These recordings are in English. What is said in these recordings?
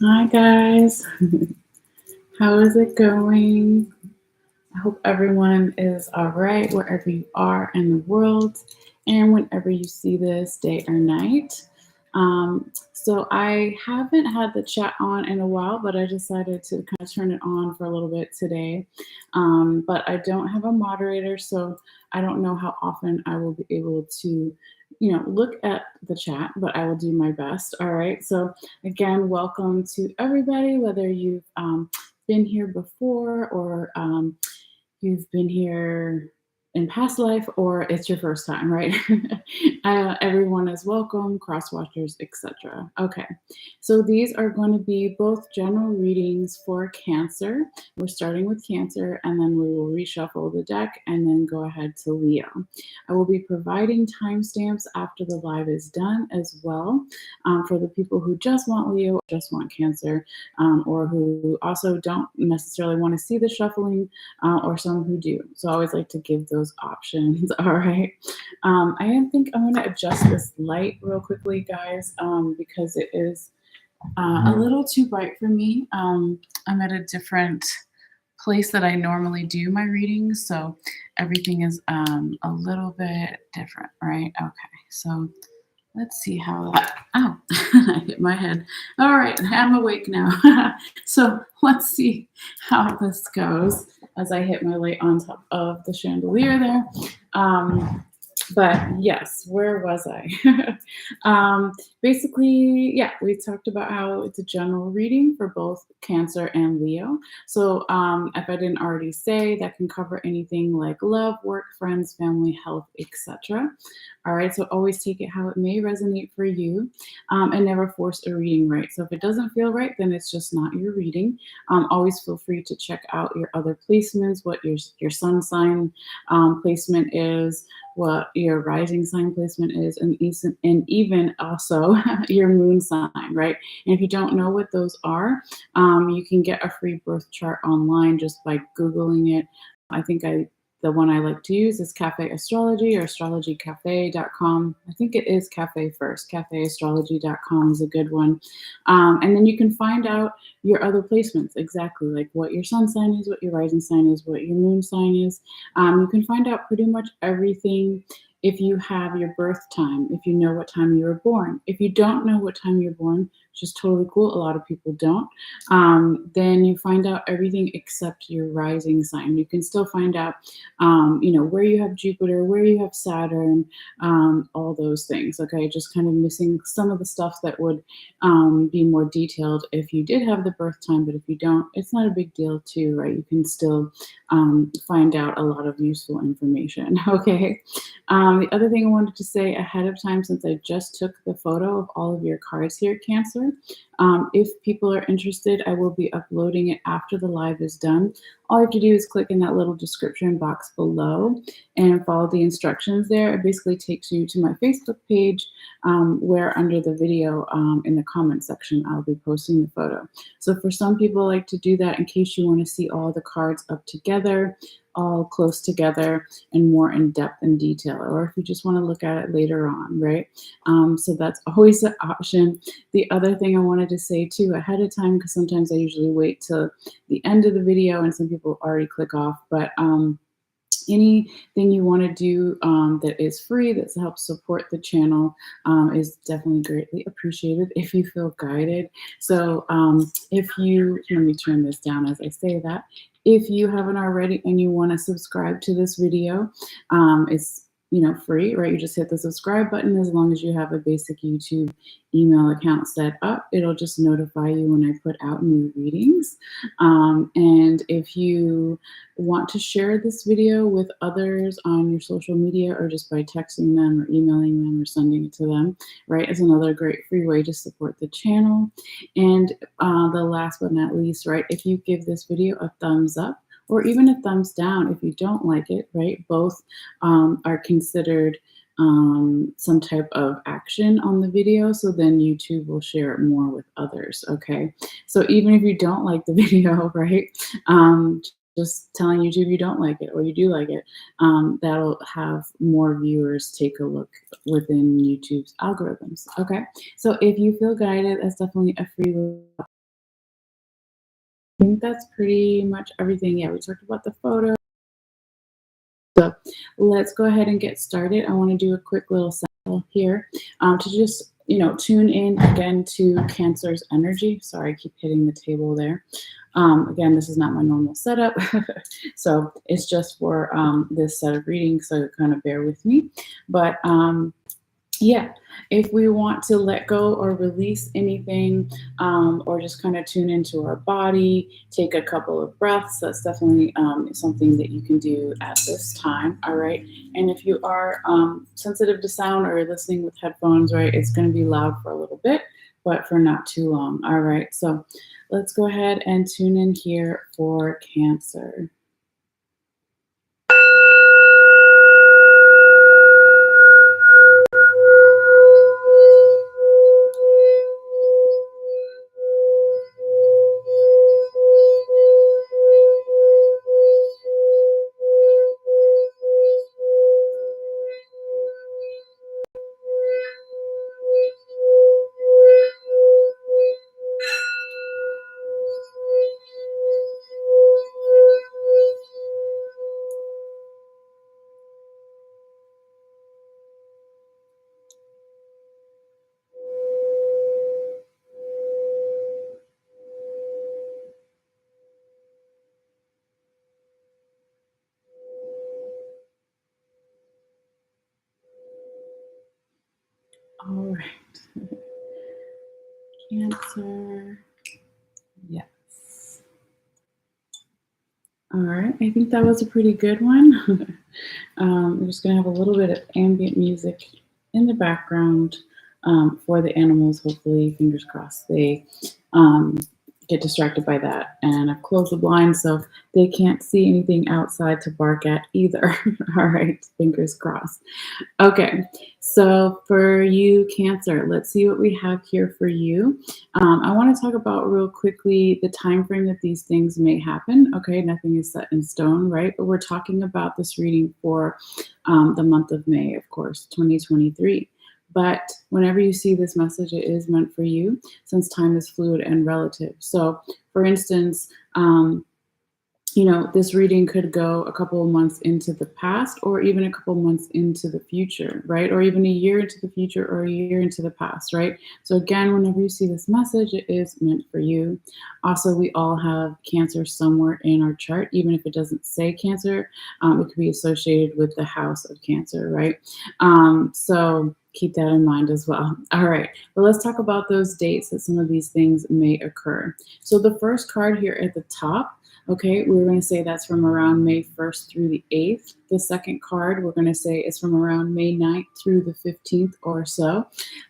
Hi guys, how is it going? I hope everyone is all right wherever you are in the world and whenever you see this, day or night. So I haven't had the chat on in a while, but I decided to kind of turn it on for a little bit today. But I don't have a moderator, so I don't know how often I will be able to, look at the chat, but I will do my best. All right. So again, welcome to everybody, whether you've been here before or you've been here in past life or it's your first time, right? Everyone is welcome, cross watchers, etc. Okay, so these are going to be both general readings for Cancer. We're starting with Cancer and then we will reshuffle the deck and then go ahead to Leo. I will be providing timestamps after the live is done as well, for the people who just want Leo, just want Cancer, or who also don't necessarily want to see the shuffling, or some who do. So I always like to give those options. All right. think I'm going to adjust this light real quickly, guys, because it is a little too bright for me. I'm at a different place that I normally do my readings, so everything is a little bit different, right? Okay, so let's see how ow, I hit my head. All right, I'm awake now. So let's see how this goes as I hit my light on top of the chandelier there. But yes, where was I? Basically, yeah, we talked about how it's a general reading for both Cancer and Leo. So if I didn't already say, that can cover anything like love, work, friends, family, health, etc. All right, so always take it how it may resonate for you, and never force a reading, right? So if it doesn't feel right, then it's just not your reading. Always feel free to check out your other placements, what your sun sign placement is, what your rising sign placement is, and even also your moon sign, right? And if you don't know what those are, you can get a free birth chart online just by Googling it. I think the one I like to use is Cafe Astrology or astrologycafe.com. I think it is Cafe first. Cafeastrology.com is a good one. And then you can find out your other placements, exactly like what your sun sign is, what your rising sign is, what your moon sign is. You can find out pretty much everything if you have your birth time, if you know what time you were born. If you don't know what time you're born, which is totally cool, a lot of people don't, then you find out everything except your rising sign. You can still find out, where you have Jupiter, where you have Saturn, all those things, okay? Just kind of missing some of the stuff that would be more detailed if you did have the birth time, but if you don't, it's not a big deal too, right? You can still find out a lot of useful information, okay? The other thing I wanted to say ahead of time, since I just took the photo of all of your cards here, Cancer, if people are interested, I will be uploading it after the live is done. All you have to do is click in that little description box below and follow the instructions there. It basically takes you to my Facebook page, where under the video, in the comment section, I'll be posting the photo. So for some people, I like to do that in case you want to see all the cards up together, all close together, and more in depth and detail, or if you just want to look at it later on, right? So that's always an option. The other thing I wanted to say too ahead of time, because sometimes I usually wait till the end of the video and some people already click off, but anything you want to do that is free, that helps support the channel, is definitely greatly appreciated if you feel guided. So if you, let me turn this down as I say that. If you haven't already and you want to subscribe to this video, it's free, right? You just hit the subscribe button. As long as you have a basic YouTube email account set up, it'll just notify you when I put out new readings. And if you want to share this video with others on your social media, or just by texting them or emailing them or sending it to them, right, is another great free way to support the channel. And the last but not least, right, if you give this video a thumbs up or even a thumbs down if you don't like it, right, both are considered some type of action on the video, so then YouTube will share it more with others, okay? So even if you don't like the video, right, just telling YouTube you don't like it or you do like it, that'll have more viewers take a look within YouTube's algorithms, okay? So if you feel guided, that's definitely a free way think that's pretty much everything. Yeah, we talked about the photo. So let's go ahead and get started. I want to do a quick little sample here to just, tune in again to Cancer's energy. Sorry, I keep hitting the table there. Again, this is not my normal setup. So it's just for this set of readings. So kind of bear with me. But yeah, if we want to let go or release anything, or just kind of tune into our body, take a couple of breaths, that's definitely something that you can do at this time. All right. And if you are sensitive to sound or listening with headphones, right, it's going to be loud for a little bit, but for not too long. All right. So let's go ahead and tune in here for Cancer. All right. Cancer. Yes. All right. I think that was a pretty good one. We're just going to have a little bit of ambient music in the background for the animals. Hopefully, fingers crossed, they um, get distracted by that. And I've closed the blinds so they can't see anything outside to bark at either. All right. Fingers crossed. Okay, so for you, Cancer, let's see what we have here for you. I want to talk about real quickly the time frame that these things may happen. Okay, nothing is set in stone, right? But we're talking about this reading for the month of May, of course, 2023. But whenever you see this message, it is meant for you since time is fluid and relative. So, for instance, this reading could go a couple of months into the past or even a couple of months into the future, right? Or even a year into the future or a year into the past, right? So again, whenever you see this message, it is meant for you. Also, we all have Cancer somewhere in our chart, even if it doesn't say Cancer, it could be associated with the house of Cancer, right? So keep that in mind as well. All right, but let's talk about those dates that some of these things may occur. So the first card here at the top, okay, we're going to say that's from around May 1st through the 8th. The second card, we're going to say is from around May 9th through the 15th or so.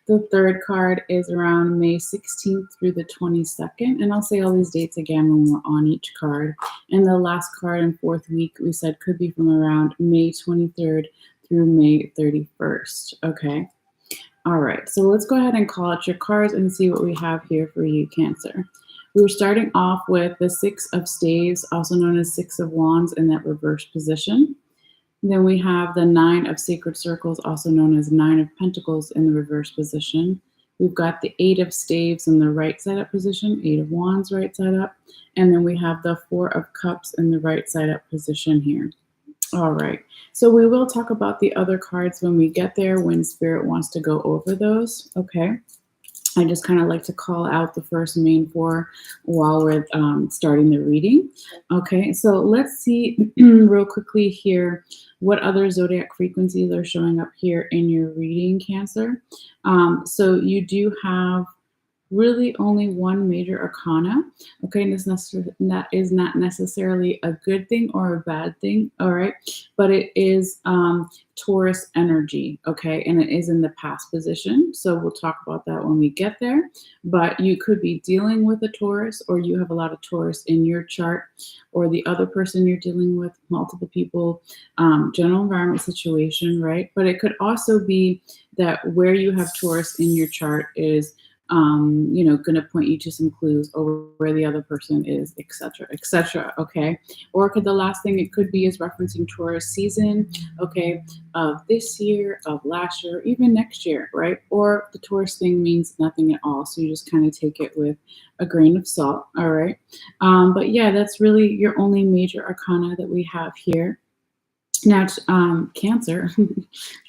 The third card is around May 16th through the 22nd. And I'll say all these dates again when we're on each card. And the last card in fourth week, we said could be from around May 23rd through May 31st. Okay. All right, so let's go ahead and call out your cards and see what we have here for you, Cancer. We're starting off with the Six of Staves, also known as Six of Wands, in that reverse position. Then we have the Nine of Sacred Circles, also known as Nine of Pentacles, in the reverse position. We've got the Eight of Staves in the right side up position, Eight of Wands right side up. And then we have the Four of Cups in the right side up position here. All right, so we will talk about the other cards when we get there, when Spirit wants to go over those, okay? I just kind of like to call out the first main four while we're starting the reading. Okay, so let's see real quickly here what other zodiac frequencies are showing up here in your reading, Cancer. So you do have really only one major arcana. Okay, and that is not necessarily a good thing or a bad thing, all right? But it is Taurus energy, okay? And it is in the past position. So we'll talk about that when we get there. But you could be dealing with a Taurus, or you have a lot of Taurus in your chart, or the other person you're dealing with, multiple people, general environment situation, right? But it could also be that where you have Taurus in your chart is going to point you to some clues over where the other person is, etc., etc. Okay. Or could the last thing it could be is referencing Taurus season, okay, of this year, of last year, even next year, right? Or the Taurus thing means nothing at all. So you just kind of take it with a grain of salt. All right. But yeah, that's really your only major arcana that we have here. Now, Cancer,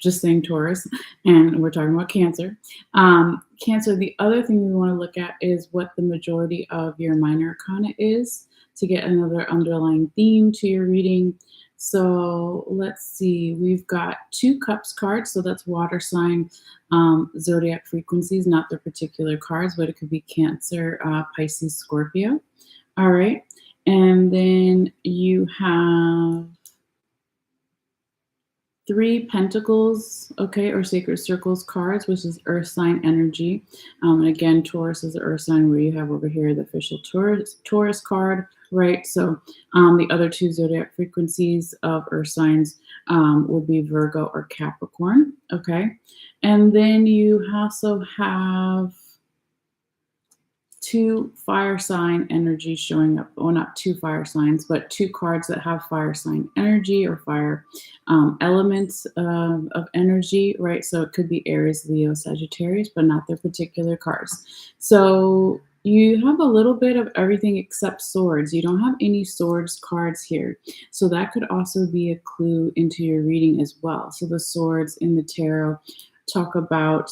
just saying Taurus, and we're talking about Cancer. Cancer, the other thing we want to look at is what the majority of your minor arcana is to get another underlying theme to your reading. So let's see, we've got 2 cups cards, so that's water sign zodiac frequencies, not their particular cards, but it could be Cancer, Pisces, Scorpio. All right. And then you have 3 pentacles, okay, or sacred circles cards, which is earth sign energy. And again, Taurus is the earth sign where you have over here the official Taurus card, right? So the other 2 zodiac frequencies of earth signs would be Virgo or Capricorn, okay? And then you also have 2 fire sign energies showing up. Well, not 2 fire signs, but 2 cards that have fire sign energy or fire elements of energy, right? So it could be Aries, Leo, Sagittarius, but not their particular cards. So you have a little bit of everything except swords. You don't have any swords cards here. So that could also be a clue into your reading as well. So the swords in the tarot talk about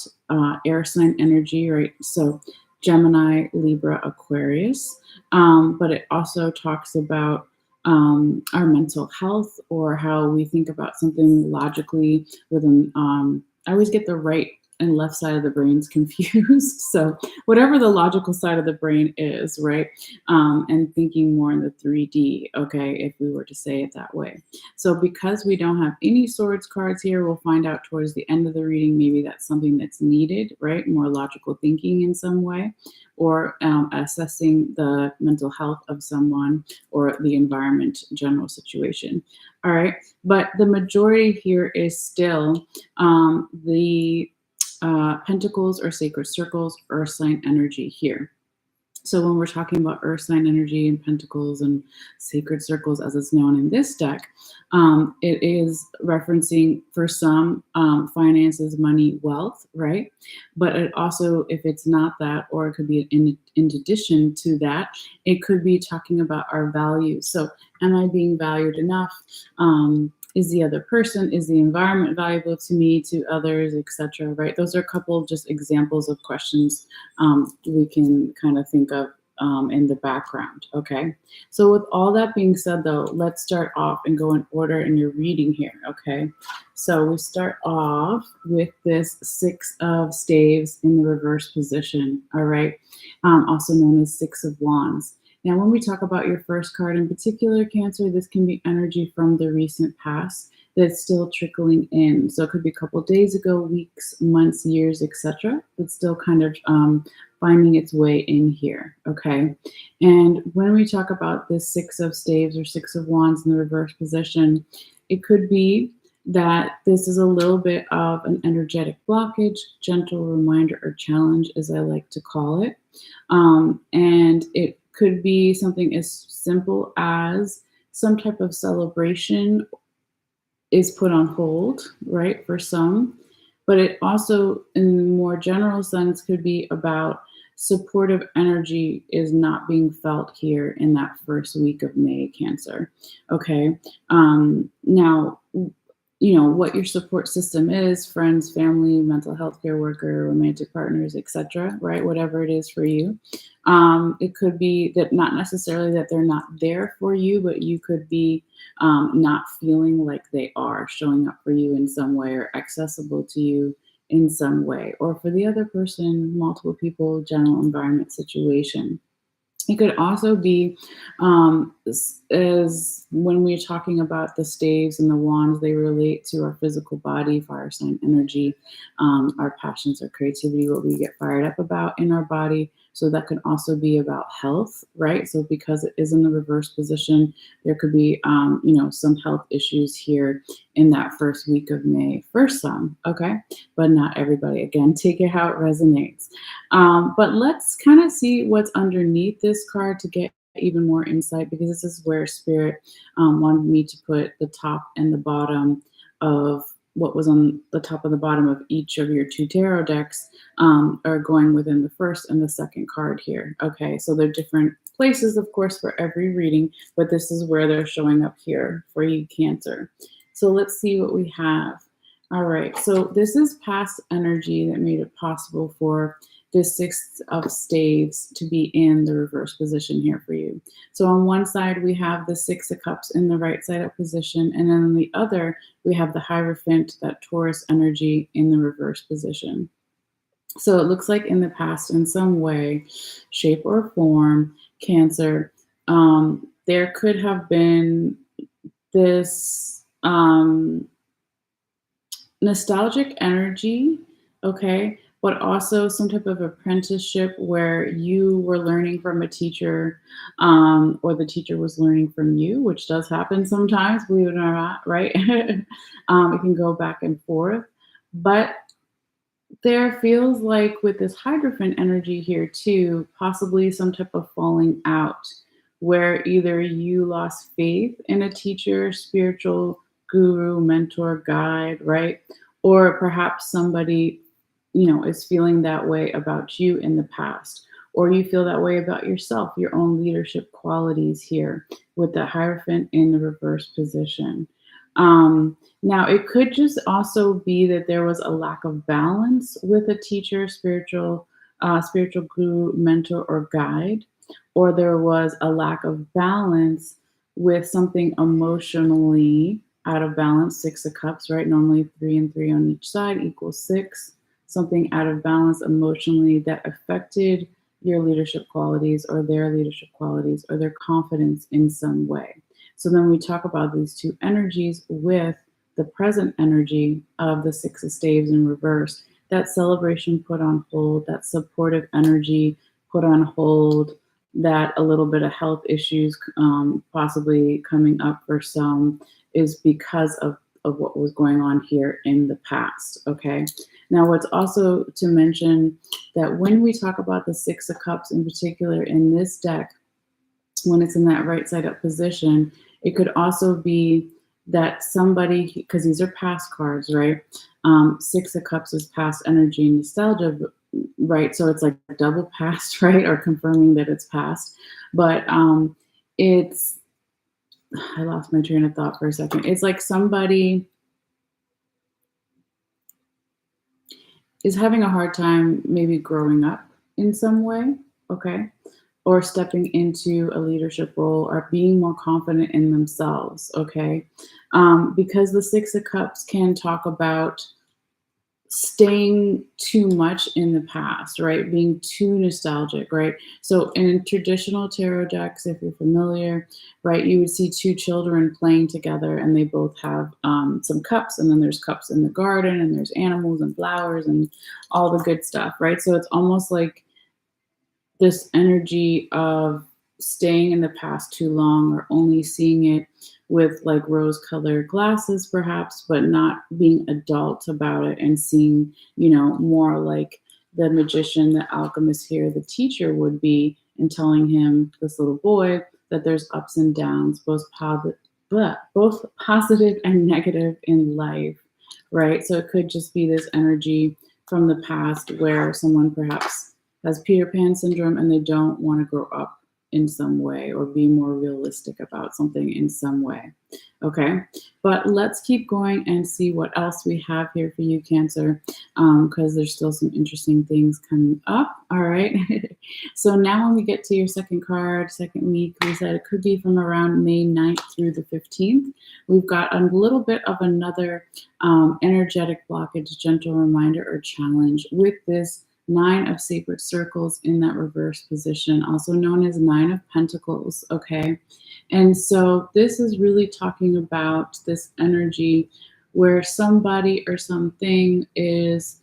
air sign energy, right? So Gemini, Libra, Aquarius. But it also talks about our mental health or how we think about something logically with I always get the right and left side of the brains confused. So whatever the logical side of the brain is, right? And thinking more in the 3D, okay, if we were to say it that way. So because we don't have any swords cards here, we'll find out towards the end of the reading, maybe that's something that's needed, right? More logical thinking in some way, or assessing the mental health of someone or the environment general situation. All right. But the majority here is still the pentacles or sacred circles, earth sign energy here. So when we're talking about earth sign energy and pentacles and sacred circles, as it's known in this deck, it is referencing for some finances, money, wealth, right? But it also, if it's not that, or it could be in addition to that, it could be talking about our values. So am I being valued enough? Is the other person, is the environment valuable to me, to others, etc., right? Those are a couple of just examples of questions we can kind of think of in the background, okay? So with all that being said, though, let's start off and go in order in your reading here, okay? So we start off with this 6 of staves in the reverse position, all right? Also known as 6 of wands. Now, when we talk about your first card in particular, Cancer, this can be energy from the recent past that's still trickling in. So it could be a couple days ago, weeks, months, years, etc. It's still kind of finding its way in here, okay? And when we talk about this 6 of staves or 6 of wands in the reverse position, it could be that this is a little bit of an energetic blockage, gentle reminder or challenge, as I like to call it. And it could be something as simple as some type of celebration is put on hold, right, for some. But it also, in a more general sense, could be about supportive energy is not being felt here in that first week of May, Cancer. Okay. Now, what your support system is, friends, family, mental health care worker, romantic partners, etc., right? Whatever it is for you. It could be that not necessarily that they're not there for you, but you could be not feeling like they are showing up for you in some way or accessible to you in some way. Or for the other person, multiple people, general environment situation. It could also be, as when we're talking about the staves and the wands, they relate to our physical body, fire sign energy, our passions, our creativity, what we get fired up about in our body. So that could also be about health, right? So because it is in the reverse position, there could be, some health issues here in that first week of May for some, okay? But not everybody. Again, take it how it resonates. But let's kind of see what's underneath this card to get even more insight, because this is where Spirit wanted me to put the top and the bottom of what was on the top and the bottom of each of your two tarot decks, are going within the first and the second card here. Okay, so they're different places, of course, for every reading, but this is where they're showing up here for you, Cancer. So let's see what we have. All right, so this is past energy that made it possible for the Six of Staves to be in the reverse position here for you. So on one side, we have the Six of Cups in the right side up position, and then on the other, we have the Hierophant, that Taurus energy, in the reverse position. So it looks like in the past, in some way, shape, or form, Cancer, there could have been this nostalgic energy, okay, but also some type of apprenticeship where you were learning from a teacher, or the teacher was learning from you, which does happen sometimes, believe it or not, right? It can go back and forth. But there feels like with this Hierophant energy here too, possibly some type of falling out where either you lost faith in a teacher, spiritual guru, mentor, guide, right? Or perhaps somebody, is feeling that way about you in the past. Or you feel that way about yourself, your own leadership qualities here with the Hierophant in the reverse position. Now, it could just also be that there was a lack of balance with a teacher, spiritual guru, mentor, or guide, or there was a lack of balance with something emotionally out of balance. Six of Cups, right? Normally 3 and 3 on each side equals 6. Something out of balance emotionally that affected your leadership qualities or their leadership qualities or their confidence in some way. So then we talk about these two energies with the present energy of the Six of Staves in reverse. That celebration put on hold, that supportive energy put on hold, that a little bit of health issues possibly coming up for some is because of what was going on here in the past. Okay. Now, what's also to mention that when we talk about the Six of Cups in particular in this deck, when it's in that right side up position, it could also be that somebody, because these are past cards, right? Six of Cups is past energy and nostalgia, right? So it's like double past, right? Or confirming that it's past. But it's, I lost my train of thought for a second. It's like somebody is having a hard time maybe growing up in some way, okay? Or stepping into a leadership role or being more confident in themselves, okay? Because the Six of Cups can talk about staying too much in the past, right? Being too nostalgic, right? So in traditional tarot decks, if you're familiar, right, you would see two children playing together and they both have some cups, and then there's cups in the garden and there's animals and flowers and all the good stuff, right? So it's almost like this energy of staying in the past too long or only seeing it with like rose colored glasses perhaps, but not being adult about it and seeing, more like the magician, the alchemist here, the teacher would be, and telling him, this little boy, that there's ups and downs, both positive and negative in life, right? So it could just be this energy from the past where someone perhaps has Peter Pan syndrome and they don't want to grow up in some way or be more realistic about something in some way. Okay, but let's keep going and see what else we have here for you, Cancer, because there's still some interesting things coming up. All right, so now when we get to your second card, second week, we said it could be from around May 9th through the 15th. We've got a little bit of another energetic blockage, gentle reminder or challenge with this Nine of Sacred Circles in that reverse position, also known as Nine of Pentacles, okay? And so this is really talking about this energy where somebody or something is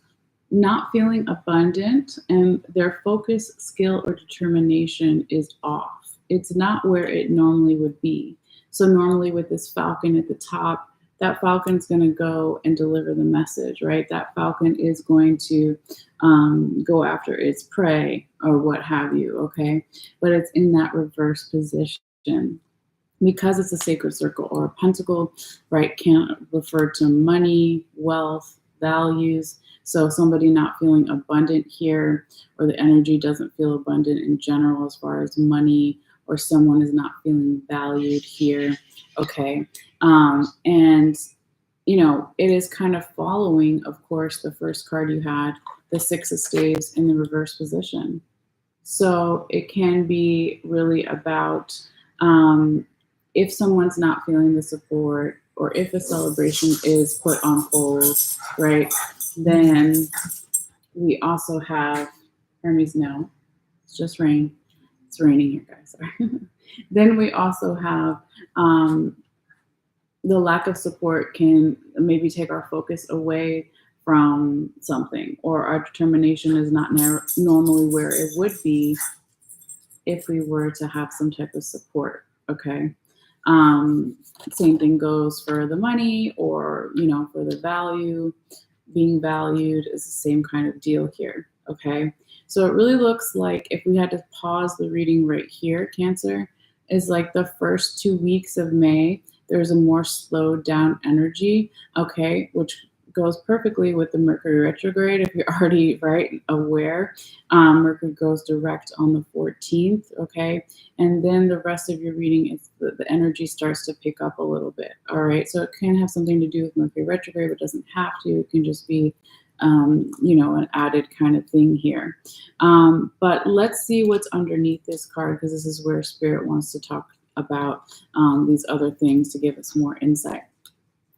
not feeling abundant and their focus, skill, or determination is off. It's not where it normally would be. So normally with this falcon at the top, that falcon's going to go and deliver the message, right? That falcon is going to go after its prey or what have you, okay? But it's in that reverse position because it's a sacred circle or a pentacle, right, can refer to money, wealth, values. So somebody not feeling abundant here, or the energy doesn't feel abundant in general as far as money, or someone is not feeling valued here. Okay. And it is kind of following, of course, the first card you had, the Six of Staves in the reverse position. So it can be really about if someone's not feeling the support, or if a celebration is put on hold, right? Then we also have Hermes. No, it's just rain. It's raining here, guys. Sorry. Then we also have the lack of support can maybe take our focus away from something, or our determination is not normally where it would be if we were to have some type of support. Okay. Same thing goes for the money, or for the value. Being valued is the same kind of deal here. Okay. So it really looks like, if we had to pause the reading right here, Cancer, is like the first 2 weeks of May, there's a more slowed down energy, okay, which goes perfectly with the Mercury retrograde. If you're already aware, Mercury goes direct on the 14th, okay, and then the rest of your reading is the energy starts to pick up a little bit. All right, so it can have something to do with Mercury retrograde, but doesn't have to. It can just be an added kind of thing here. But let's see what's underneath this card, because this is where Spirit wants to talk about these other things to give us more insight.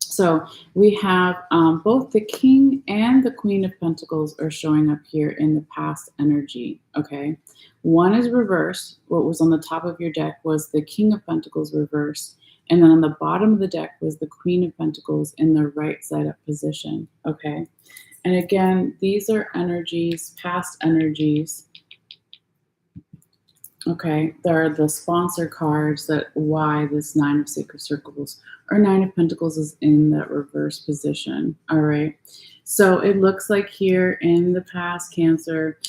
So we have both the King and the Queen of Pentacles are showing up here in the past energy, okay? One is reversed. What was on the top of your deck was the King of Pentacles reversed, and then on the bottom of the deck was the Queen of Pentacles in the right side up position, okay? And again, these are energies, past energies. Okay, there are the sponsor cards that why this Nine of Sacred Circles or Nine of Pentacles is in that reverse position. All right, so it looks like here in the past, Cancer,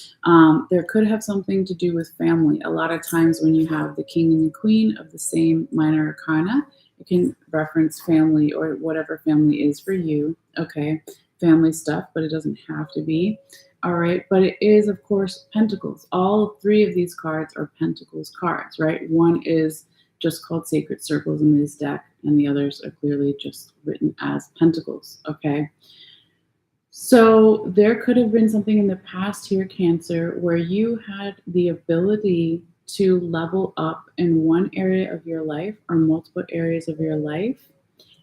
there could have something to do with family. A lot of times when you have the King and the Queen of the same minor arcana, it can reference family or whatever family is for you. Okay, family stuff, but it doesn't have to be. All right, but it is, of course, Pentacles. All three of these cards are Pentacles cards, right? One is just called Sacred Circles in this deck, and the others are clearly just written as Pentacles, okay? So there could have been something in the past here, Cancer, where you had the ability to level up in one area of your life or multiple areas of your life,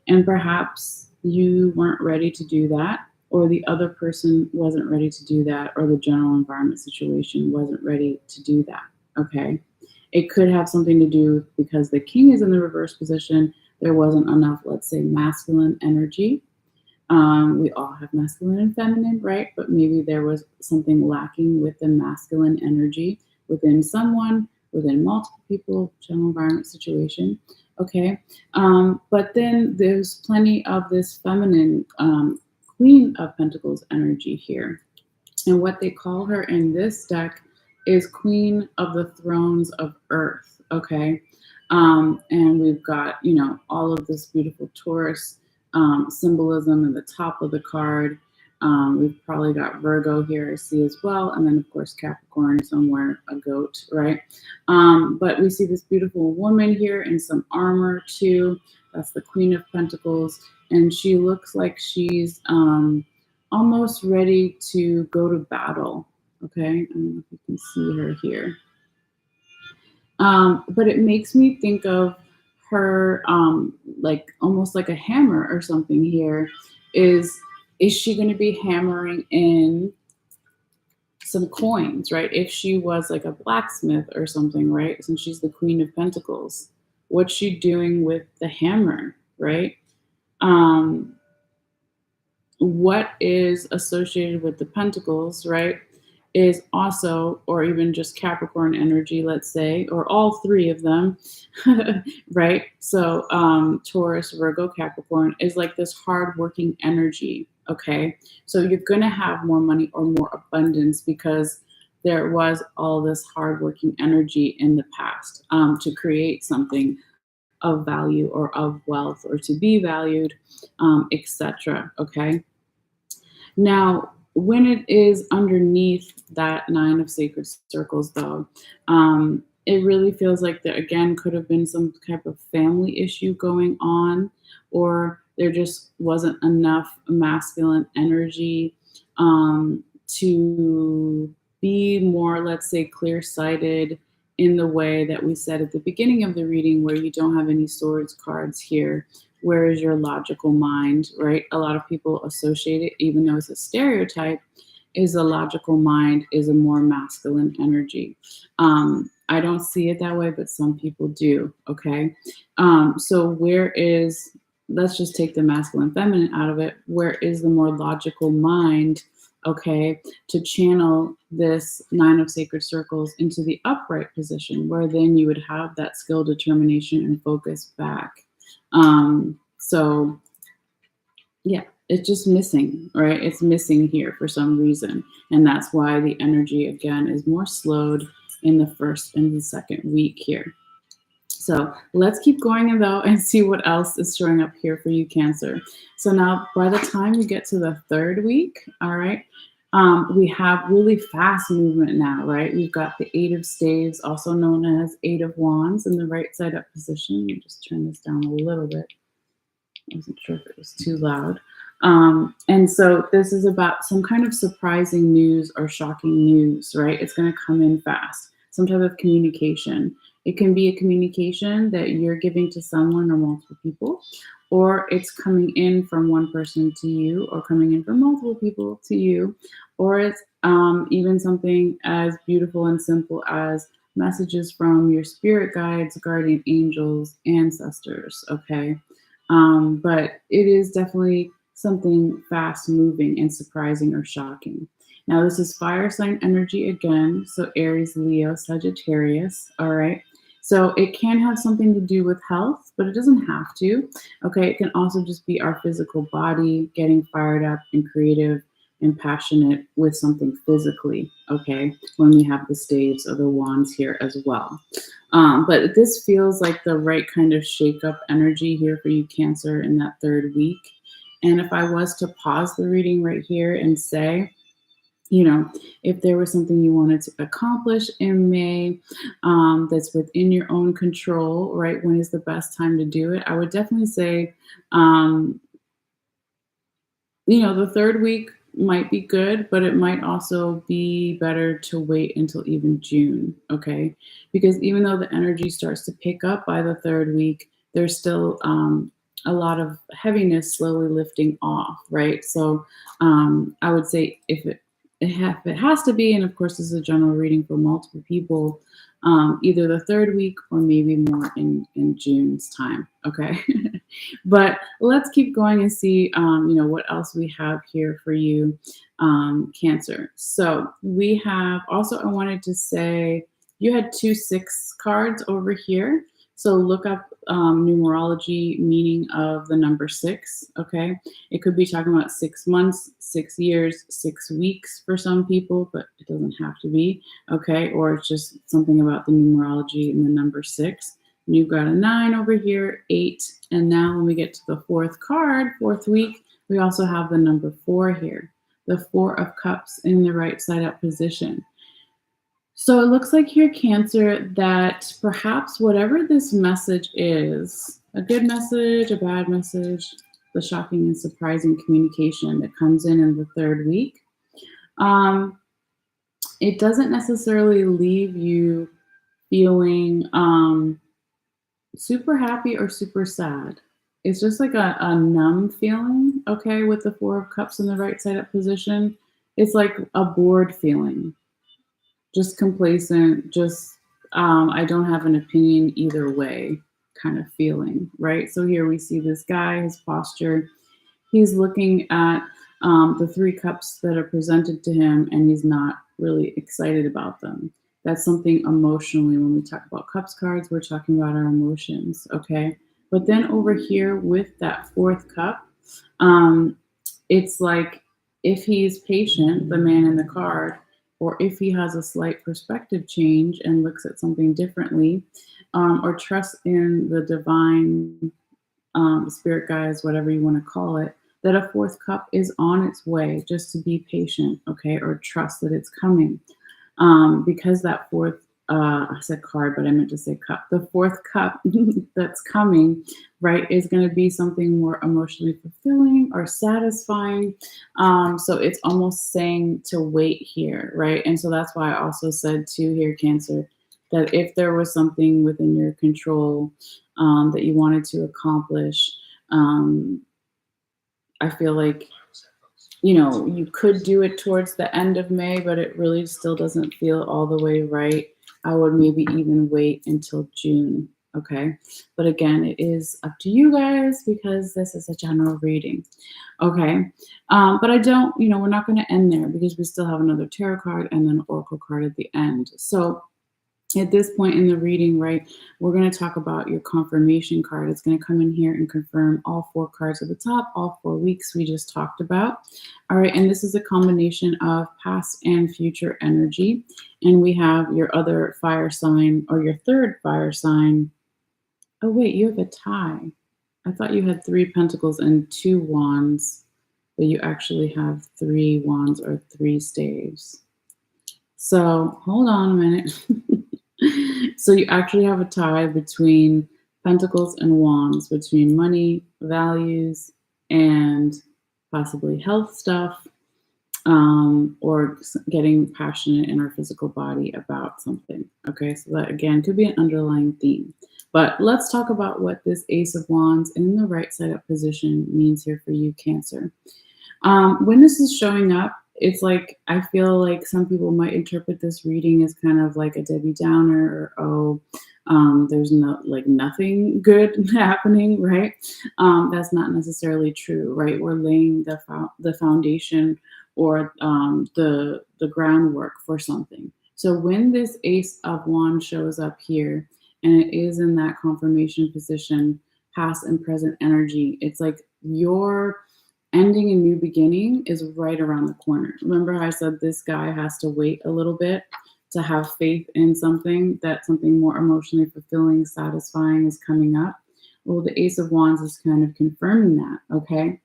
and perhaps you weren't ready to do that, or the other person wasn't ready to do that, or the general environment situation wasn't ready to do that, okay? It could have something to do because the King is in the reverse position. There wasn't enough, let's say, masculine energy. We all have masculine and feminine, right? But maybe there was something lacking with the masculine energy within someone, within multiple people, general environment situation, okay? But then there's plenty of this feminine Queen of Pentacles energy here. And what they call her in this deck is Queen of the Thrones of Earth, okay? And we've got, all of this beautiful Taurus symbolism at the top of the card. We've probably got Virgo here, I see as well. And then, of course, Capricorn somewhere, a goat, right? But we see this beautiful woman here in some armor too. That's the Queen of Pentacles. And she looks like she's almost ready to go to battle. Okay, I don't know if you can see her here. But it makes me think of her like almost like a hammer or something here. Is she going to be hammering in some coins, right? If she was like a blacksmith or something, right? Since she's the Queen of Pentacles, what's she doing with the hammer, right? What is associated with the Pentacles, right? is also, or even just Capricorn energy, let's say, or all three of them, right? So Taurus, Virgo, Capricorn is like this hardworking energy. Okay, so you're gonna have more money or more abundance because there was all this hardworking energy in the past to create something of value or of wealth or to be valued, etc. Okay. Now, when it is underneath that nine of sacred circles, though, it really feels like there again could have been some type of family issue going on, or there just wasn't enough masculine energy to be more, let's say, clear sighted in the way that we said at the beginning of the reading, where you don't have any swords cards here. Where is your logical mind, right? A lot of people associate it, even though it's a stereotype, is a logical mind is a more masculine energy. I don't see it that way, but some people do. Okay. So where is, let's just take the masculine feminine out of it. Where is the more logical mind? Okay, to channel this nine of sacred circles into the upright position, where then you would have that skill, determination, and focus back. So yeah, it's just missing, right? It's missing here for some reason. And that's why the energy again is more slowed in the first and the second week here. So let's keep going though and see what else is showing up here for you, Cancer. So now by the time you get to the third week, all right, we have really fast movement now, right? We've got the Eight of Staves, also known as Eight of Wands, in the right side up position. Let me just turn this down a little bit. I wasn't sure if it was too loud. And so this is about some kind of surprising news or shocking news, right? It's going to come in fast, some type of communication. It can be a communication that you're giving to someone or multiple people, or it's coming in from one person to you, or coming in from multiple people to you, or it's even something as beautiful and simple as messages from your spirit guides, guardian angels, ancestors, okay? But it is definitely something fast moving and surprising or shocking. Now, this is fire sign energy again. So Aries, Leo, Sagittarius. All right. So it can have something to do with health, but it doesn't have to. Okay. It can also just be our physical body getting fired up and creative and passionate with something physically. Okay. When we have the staves or the wands here as well. But this feels like the right kind of shake up energy here for you, Cancer, in that third week. And if I was to pause the reading right here and say, you know, if there was something you wanted to accomplish in May that's within your own control, right? When is the best time to do it? I would definitely say, the third week might be good, but it might also be better to wait until even June, okay? Because even though the energy starts to pick up by the third week, there's still a lot of heaviness slowly lifting off, right? So I would say if it has to be, and of course this is a general reading for multiple people, either the third week or maybe more in June's time, okay? But let's keep going and see, what else we have here for you, Cancer. So we have also, I wanted to say, you had 2 6 cards over here. So look up numerology meaning of the number 6, okay? It could be talking about 6 months, 6 years, 6 weeks for some people, but it doesn't have to be, okay? Or it's just something about the numerology and the number 6. And you've got a 9 over here, 8, and now when we get to the fourth card, fourth week, we also have the number 4 here, the 4 of Cups in the right side up position. So it looks like here, Cancer, that perhaps whatever this message is, a good message, a bad message, the shocking and surprising communication that comes in the third week, it doesn't necessarily leave you feeling super happy or super sad. It's just like a numb feeling, okay, with the 4 of Cups in the right side up position. It's like a bored feeling, just complacent, just I don't have an opinion either way kind of feeling, right? So here we see this guy, his posture. He's looking at the 3 cups that are presented to him, and he's not really excited about them. That's something emotionally. When we talk about cups cards, we're talking about our emotions, okay? But then over here with that fourth cup, um, it's like if he's patient, the man in the card, or if he has a slight perspective change and looks at something differently, or trusts in the divine spirit guides, whatever you want to call it, that a fourth cup is on its way. Just to be patient, okay, or trust that it's coming. Because that fourth, I said card, but I meant to say cup. The fourth cup that's coming, right, is going to be something more emotionally fulfilling or satisfying. So it's almost saying to wait here, right? And so that's why I also said to here, Cancer, that if there was something within your control that you wanted to accomplish, um, I feel like you could do it towards the end of May, but it really still doesn't feel all the way right. I would maybe even wait until June. Okay. But again, it is up to you guys because this is a general reading. Okay. But I don't, we're not going to end there because we still have another tarot card and then an oracle card at the end. So at this point in the reading, right, we're going to talk about your confirmation card. It's going to come in here and confirm all four cards at the top, all 4 weeks we just talked about. All right, and this is a combination of past and future energy. And we have your other fire sign or your third fire sign. Oh, wait, you have a tie. I thought you had 3 pentacles and 2 wands, but you actually have 3 wands or 3 staves. So hold on a minute. So you actually have a tie between pentacles and wands, between money, values, and possibly health stuff, or getting passionate in our physical body about something. Okay, so that again could be an underlying theme. But let's talk about what this Ace of Wands in the right side up position means here for you, Cancer. When this is showing up, it's like I feel like some people might interpret this reading as kind of like a Debbie Downer, or there's nothing good happening, right? That's not necessarily true, right? We're laying the foundation or the groundwork for something. So when this Ace of Wands shows up here, and it is in that confirmation position, past and present energy, it's like your ending and new beginning is right around the corner. Remember how I said this guy has to wait a little bit to have faith in something, that something more emotionally fulfilling, satisfying is coming up? Well, the Ace of Wands is kind of confirming that, okay?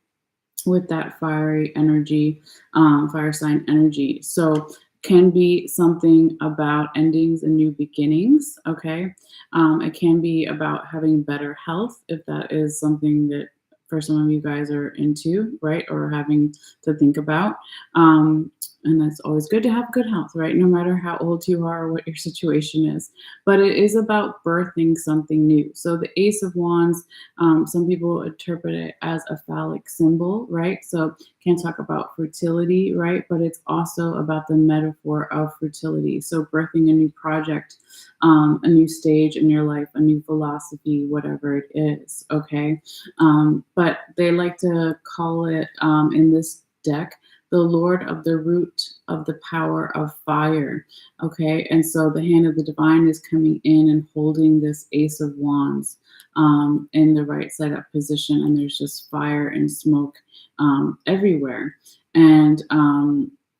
With that fiery energy, fire sign energy. So can be something about endings and new beginnings, okay? It can be about having better health, if that is something that for some of you guys are into, right? Or having to think about. And that's always good to have good health, right? No matter how old you are or what your situation is. But it is about birthing something new. So the Ace of Wands, some people interpret it as a phallic symbol, right? So can talk about fertility, right? But it's also about the metaphor of fertility. So birthing a new project, a new stage in your life, a new philosophy, whatever it is, okay? But they like to call it in this deck the Lord of the root of the power of fire. Okay, and so the hand of the divine is coming in and holding this Ace of Wands in the right side up position, and there's just fire and smoke everywhere. And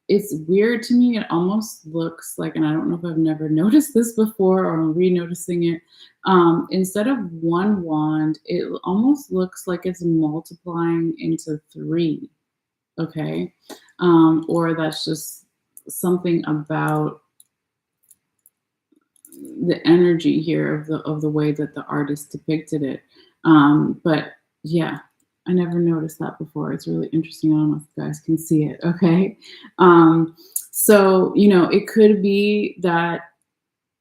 it's weird to me. It almost looks like, and I don't know if I've never noticed this before or I'm re-noticing it. Instead of 1 wand, it almost looks like it's multiplying into 3. Okay, or that's just something about the energy here of the way that the artist depicted it. But yeah, I never noticed that before. It's really interesting. I don't know if you guys can see it. Okay, so it could be that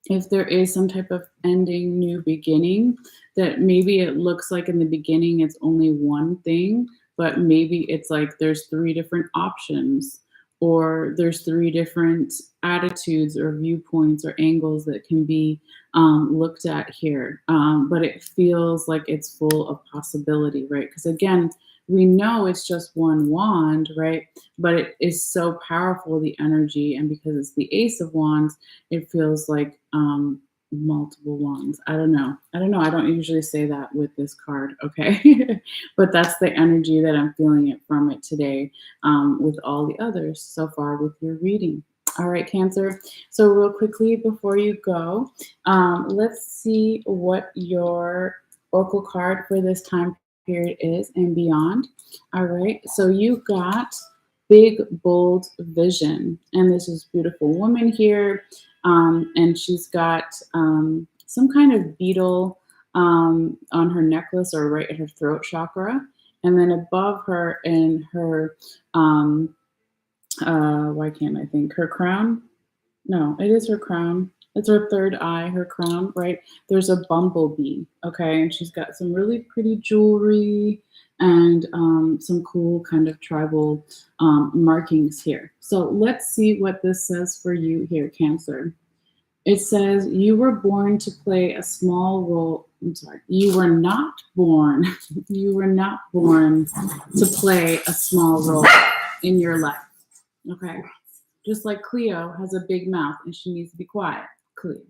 if there is some type of ending, new beginning, that maybe it looks like in the beginning it's only one thing, but maybe it's like there's 3 different options, or there's 3 different attitudes or viewpoints or angles that can be looked at here. But it feels like it's full of possibility, right? Because again, we know it's just one wand, right? But it is so powerful, the energy, and because it's the Ace of Wands, it feels like multiple wands. I don't know. I don't know. I don't usually say that with this card, okay? But that's the energy that I'm feeling it from it today, with all the others so far with your reading. All right, Cancer. So real quickly before you go, let's see what your oracle card for this time period is and beyond. All right. So you got big, bold vision. And this is beautiful woman here. And she's got some kind of beetle on her necklace or right at her throat chakra. And then above her in her, why can't I think, her crown? No, it is her crown. It's her third eye, her crown, right? There's a bumblebee, okay? And she's got some really pretty jewelry and some cool kind of tribal markings here. So let's see what this says for you here, Cancer. It says, you were born to play a small role. I'm sorry, you were not born. You were not born to play a small role in your life, okay? Just like Cleo has a big mouth and she needs to be quiet. Cleo.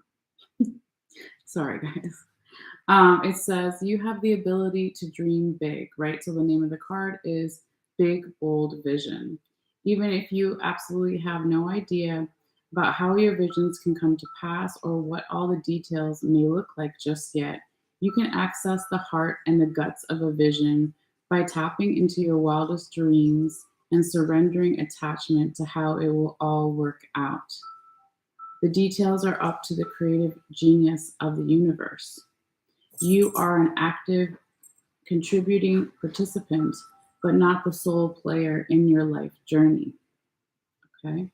Sorry, guys. It says you have the ability to dream big, right? So the name of the card is Big Bold Vision. Even if you absolutely have no idea about how your visions can come to pass or what all the details may look like just yet, you can access the heart and the guts of a vision by tapping into your wildest dreams and surrendering attachment to how it will all work out. The details are up to the creative genius of the universe. You are an active, contributing participant, but not the sole player in your life journey. Okay?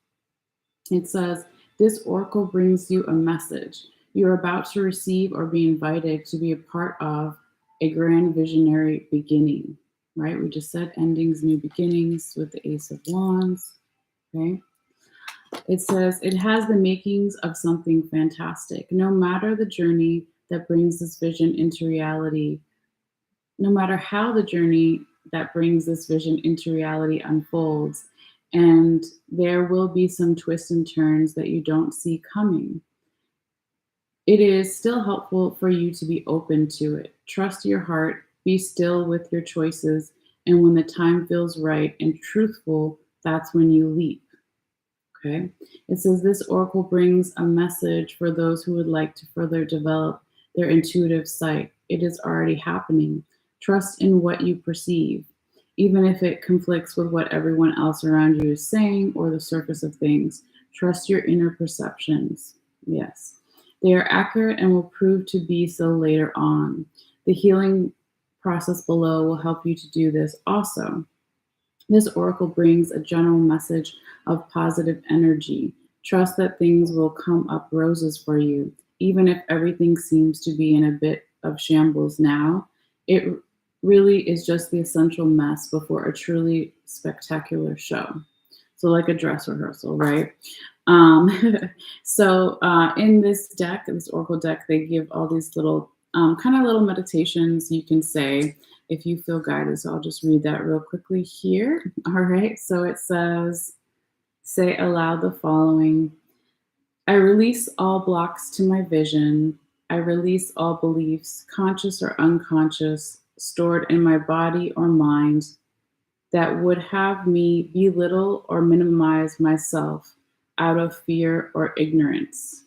It says, this oracle brings you a message. You're about to receive or be invited to be a part of a grand visionary beginning, right? We just said endings, new beginnings with the Ace of Wands, okay? It says, it has the makings of something fantastic. No matter the journey that brings this vision into reality, no matter how the journey that brings this vision into reality unfolds, and there will be some twists and turns that you don't see coming, it is still helpful for you to be open to it. Trust your heart, be still with your choices, and when the time feels right and truthful, that's when you leap. Okay. It says this oracle brings a message for those who would like to further develop their intuitive sight. It is already happening. Trust in what you perceive, even if it conflicts with what everyone else around you is saying or the surface of things. Trust your inner perceptions. Yes. They are accurate and will prove to be so later on. The healing process below will help you to do this also. This oracle brings a general message of positive energy. Trust that things will come up roses for you, even if everything seems to be in a bit of shambles now. It really is just the essential mess before a truly spectacular show. So, like a dress rehearsal, right? Um, in this deck, this oracle deck, they give all these little kind of little meditations you can say if you feel guided. So I'll just read that real quickly here. All right. So it says, say aloud the following. I release all blocks to my vision. I release all beliefs, conscious or unconscious, stored in my body or mind that would have me belittle or minimize myself out of fear or ignorance.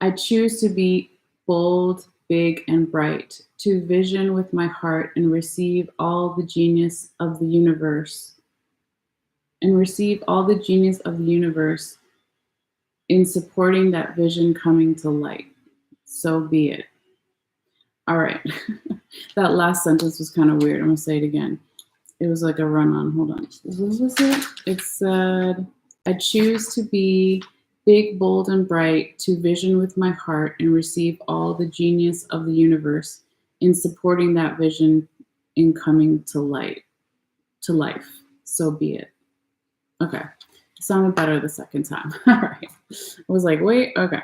I choose to be bold, big, and bright, to vision with my heart and receive all the genius of the universe, in supporting that vision coming to light. So be it. All right. That last sentence was kind of weird. I'm going to say it again. It was like a run on. Hold on. What was it? It said, I choose to be big, bold, and bright, to vision with my heart and receive all the genius of the universe in supporting that vision in coming to life. So be it. Okay. It sounded better the second time. All right. I was like, wait, okay.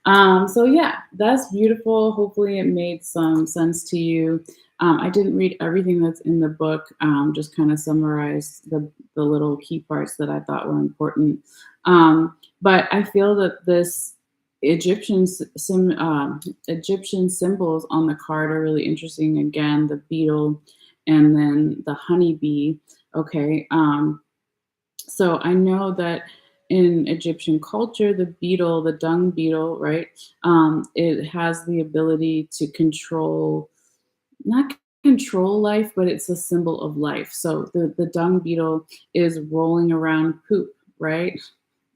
So yeah, that's beautiful. Hopefully it made some sense to you. I didn't read everything that's in the book, just kind of summarized the little key parts that I thought were important. But I feel that this Egyptian symbols on the card are really interesting. Again, the beetle and then the honeybee. Okay. So I know that in Egyptian culture, the beetle, the dung beetle, right? It has the ability to not control life, but it's a symbol of life. So the dung beetle is rolling around poop, right?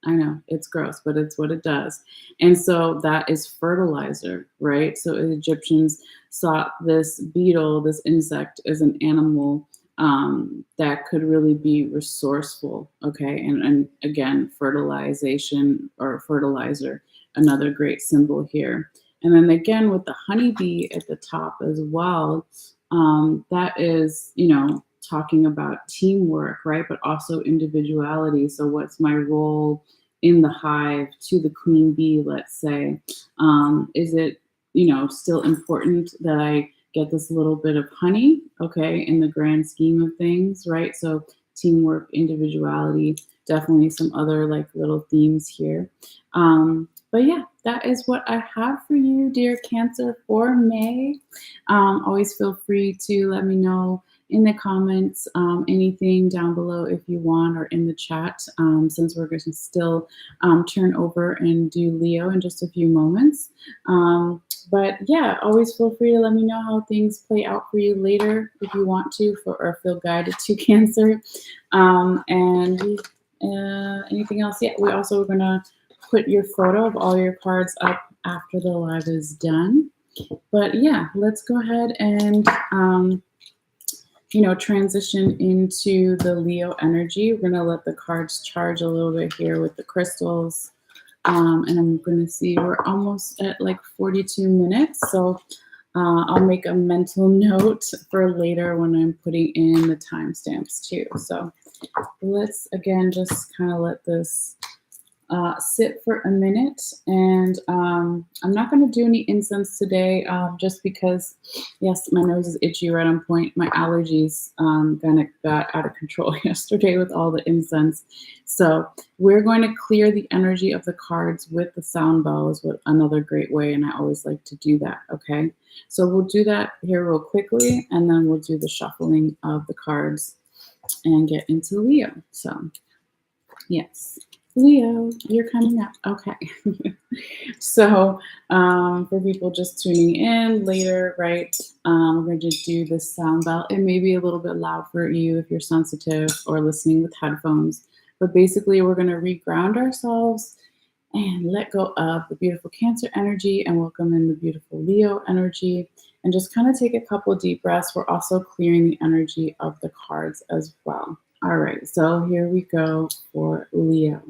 I know it's gross, but it's what it does. And so that is fertilizer, right? So Egyptians saw this beetle, this insect, as an animal that could really be resourceful. Okay. And again, fertilization or fertilizer, another great symbol here. And then again, with the honeybee at the top as well, that is, talking about teamwork, right? But also individuality. So, what's my role in the hive to the queen bee, let's say? Is it, still important that I get this little bit of honey, okay, in the grand scheme of things, right? So, teamwork, individuality, definitely some other like little themes here. But yeah, that is what I have for you, dear Cancer, for May. Always feel free to let me know in the comments, anything down below if you want, or in the chat, since we're going to still turn over and do Leo in just a few moments. But yeah, always feel free to let me know how things play out for you later if you want to, or feel guided to Cancer. And anything else? Yeah, we also are going to put your photo of all your cards up after the live is done. But yeah, let's go ahead and transition into the Leo energy. We're going to let the cards charge a little bit here with the crystals. And I'm going to see we're almost at like 42 minutes. So I'll make a mental note for later when I'm putting in the timestamps too. So let's again just kind of let this sit for a minute. And I'm not going to do any incense today, just because, yes, my nose is itchy right on point. My allergies kind of got out of control yesterday with all the incense. So we're going to clear the energy of the cards with the sound bells, with another great way. And I always like to do that. Okay. So we'll do that here real quickly, and then we'll do the shuffling of the cards and get into Leo. So yes. Leo, you're coming up. Okay. So for people just tuning in later, right, we're going to do the sound bell. It may be a little bit loud for you if you're sensitive or listening with headphones. But basically, we're going to reground ourselves and let go of the beautiful Cancer energy and welcome in the beautiful Leo energy. And just kind of take a couple deep breaths. We're also clearing the energy of the cards as well. All right, so here we go for Leo.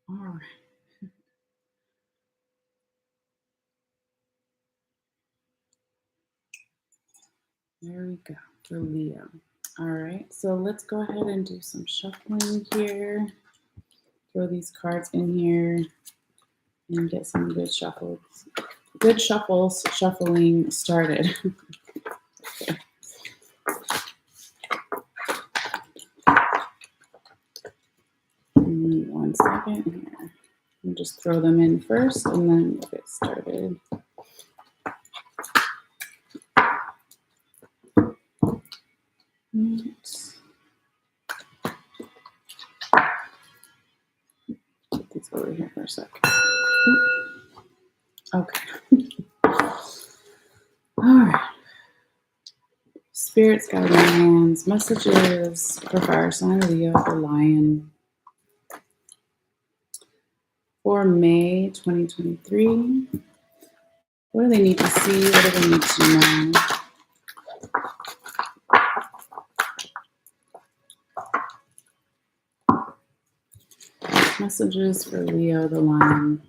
All right. There we go for Leo. All right, so let's go ahead and do some shuffling here. Throw these cards in here and get some good shuffling started. Give me 1 second here. We'll just throw them in first and then we'll get started. Put these over here for a second. Okay. All right. Spirits, guiding hands, messages for fire sign Leo, the lion. For May 2023. What do they need to see? What do they need to know? Messages for Leo, the lion.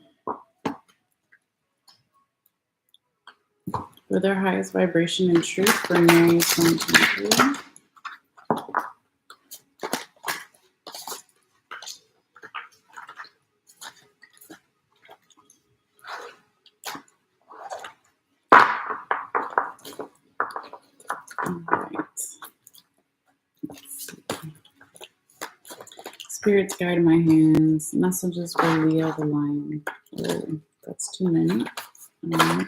For their highest vibration and truth for May 2023. Spirits, guide my hands. Messages for Leo, the lion. Oh, that's too many. Right.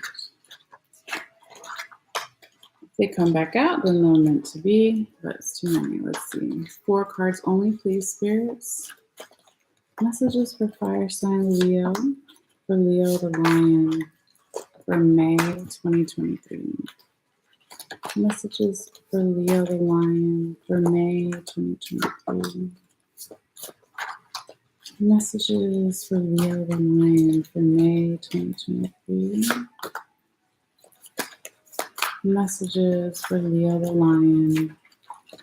If they come back out, then they're meant to be. But it's too many. Let's see. 4 cards only, please, spirits. Messages for fire sign Leo. For Leo, the lion. For May 2023. Messages for Leo, the lion. For May 2023. Messages for Leo, the lion. For May 2023. Messages for Leo, the lion.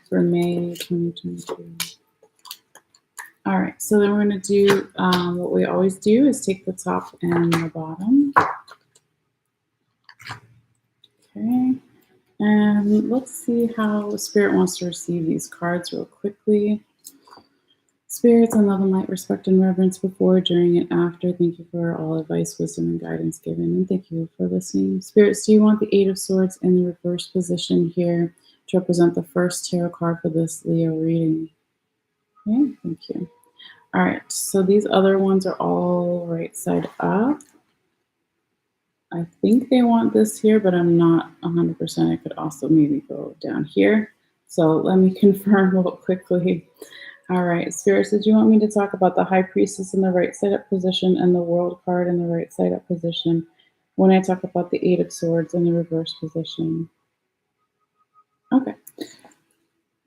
For May 2023. All right, so then we're going to do what we always do is take the top and the bottom. Okay, and let's see how Spirit wants to receive these cards real quickly. Spirits, and love and light, respect and reverence before, during, and after. Thank you for all advice, wisdom, and guidance given, and thank you for listening. Spirits, do you want the 8 of Swords in the reverse position here to represent the first tarot card for this Leo reading? Okay, thank you. All right, so these other ones are all right side up. I think they want this here, but I'm not 100%. I could also maybe go down here. So let me confirm real quickly. All right, Spirits, did you want me to talk about the High Priestess in the right side up position and the World card in the right side up position when I talk about the 8 of Swords in the reverse position? Okay.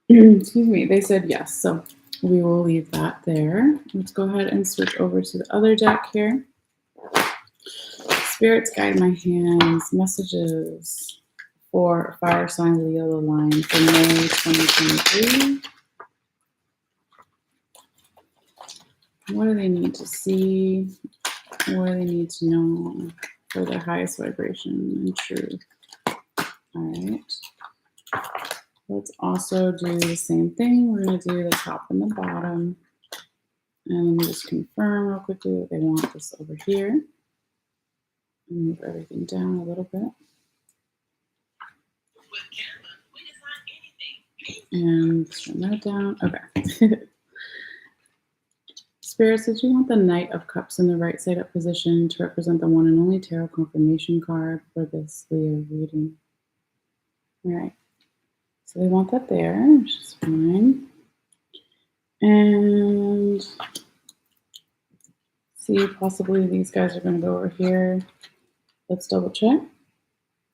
Excuse me, they said yes, so we will leave that there. Let's go ahead and switch over to the other deck here. Spirits, guide my hands. Messages for fire sign Leo, the lion for May 2023. What do they need to see? What do they need to know for their highest vibration and truth? All right. Let's also do the same thing. We're going to do the top and the bottom. And just confirm real quickly that they want this over here. And move everything down a little bit. And turn that down. Okay. Spirits, did you want the Knight of Cups in the right side up position to represent the one and only tarot confirmation card for this Leo reading? All right. So they want that there, which is fine. And see, possibly these guys are going to go over here. Let's double check.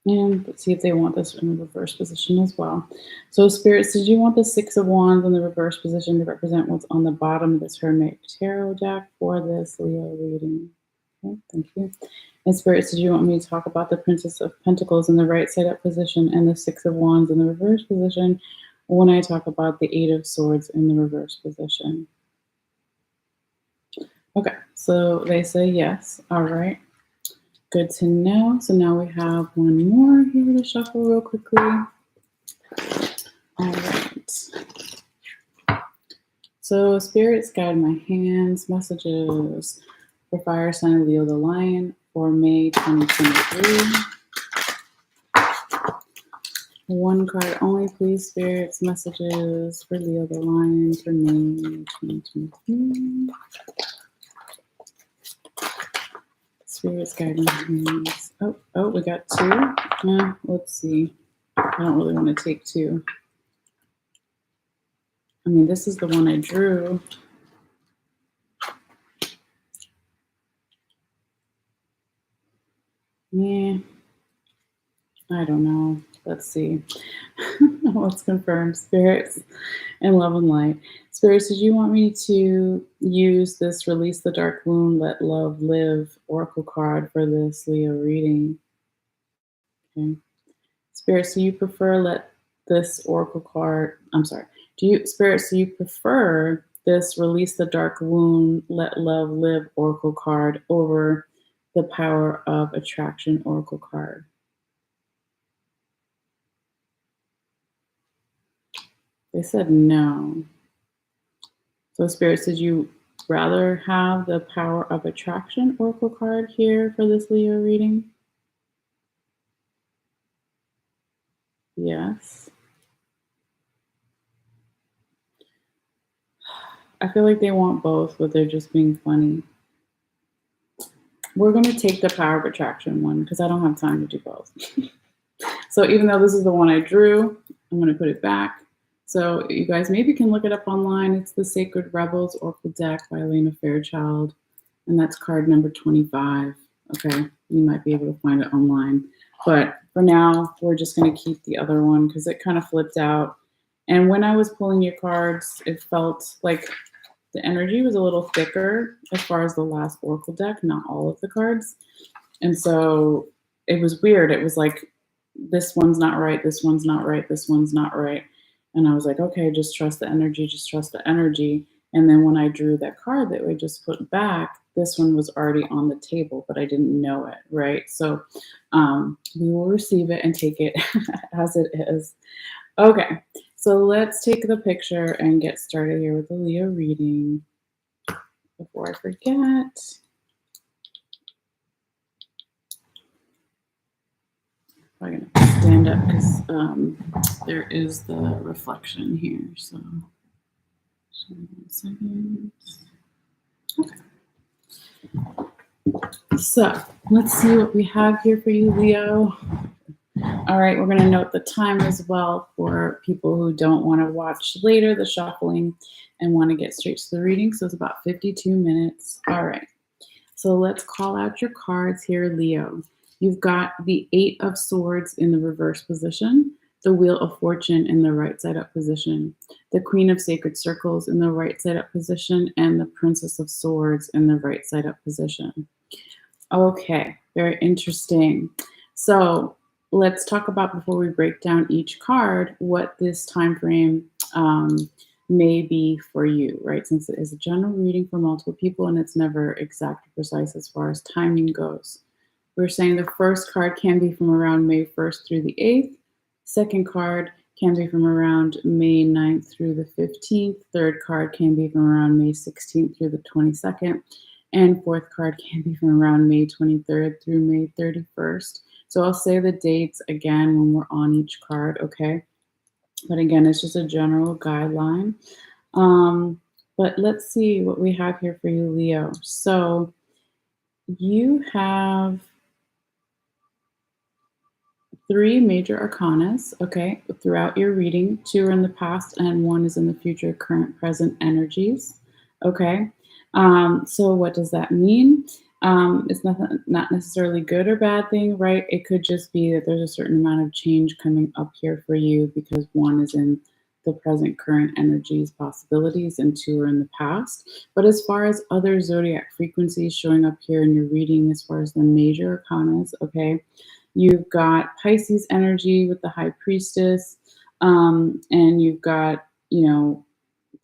And let's see if they want this in the reverse position as well. So Spirits, did you want the 6 of Wands in the reverse position to represent what's on the bottom of this Hermit Tarot deck for this Leo reading? Okay, thank you. And Spirits, did you want me to talk about the Princess of Pentacles in the right side up position and the 6 of Wands in the reverse position when I talk about the 8 of Swords in the reverse position? Okay, so they say yes. All right. Good to know. So now we have one more here to shuffle real quickly. All right. So Spirits, guide my hands. Messages for fire sign Leo, the lion for May 2023. One card only, please, Spirits. Messages for Leo, the lion for May 2023. Spirits, guidance, commands. Oh, we got two. Let's see. I don't really want to take two. I mean, this is the one I drew. Yeah, I don't know. Let's see. Let's confirm. Spirits and love and light. Spirits, did you want me to use this Release the Dark Wound, Let Love Live oracle card for this Leo reading? Okay. Spirits, do you prefer let this oracle card? I'm sorry. Spirits, do you prefer this Release the Dark Wound, Let Love Live oracle card over the Power of Attraction oracle card? They said no. So, Spirits, did you rather have the Power of Attraction oracle card here for this Leo reading? Yes. I feel like they want both, but they're just being funny. We're going to take the Power of Attraction one because I don't have time to do both. So even though this is the one I drew, I'm going to put it back. So you guys maybe can look it up online. It's the Sacred Rebels Oracle deck by Elena Fairchild, and that's card number 25. Okay, you might be able to find it online. But for now, we're just going to keep the other one because it kind of flipped out. And when I was pulling your cards, it felt like the energy was a little thicker as far as the last Oracle deck, not all of the cards. And so it was weird. It was like, this one's not right, this one's not right, this one's not right. And I was like, okay, just trust the energy, just trust the energy. And then when I drew that card that we just put back, this one was already on the table, but I didn't know it, right? So we will receive it and take it as it is. Okay, so let's take the picture and get started here with the Leo reading. Before I forget, I'm gonna stand up because there is the reflection here. So 1 second. Okay. So let's see what we have here for you, Leo. All right, we're going to note the time as well for people who don't want to watch later the shuffling and want to get straight to the reading. So it's about 52 minutes. All right, so let's call out your cards here, Leo. You've got the 8 of Swords in the reverse position, the Wheel of Fortune in the right side up position, the Queen of Sacred Circles in the right side up position, and the Princess of Swords in the right side up position. Okay, very interesting. So let's talk about, before we break down each card, what this time frame may be for you, right? Since it is a general reading for multiple people and it's never exact or precise as far as timing goes. We're saying the first card can be from around May 1st through the 8th. Second card can be from around May 9th through the 15th. Third card can be from around May 16th through the 22nd. And fourth card can be from around May 23rd through May 31st. So I'll say the dates again when we're on each card, okay? But again, it's just a general guideline. But let's see what we have here for you, Leo. So you have 3 major arcanas, okay, throughout your reading. 2 are in the past and 1 is in the future, current, present energies, okay? So what does that mean? It's not necessarily good or bad thing, right? It could just be that there's a certain amount of change coming up here for you because 1 is in the present, current energies, possibilities, and 2 are in the past. But as far as other zodiac frequencies showing up here in your reading, as far as the major arcanas, okay, you've got Pisces energy with the High Priestess, and you've got,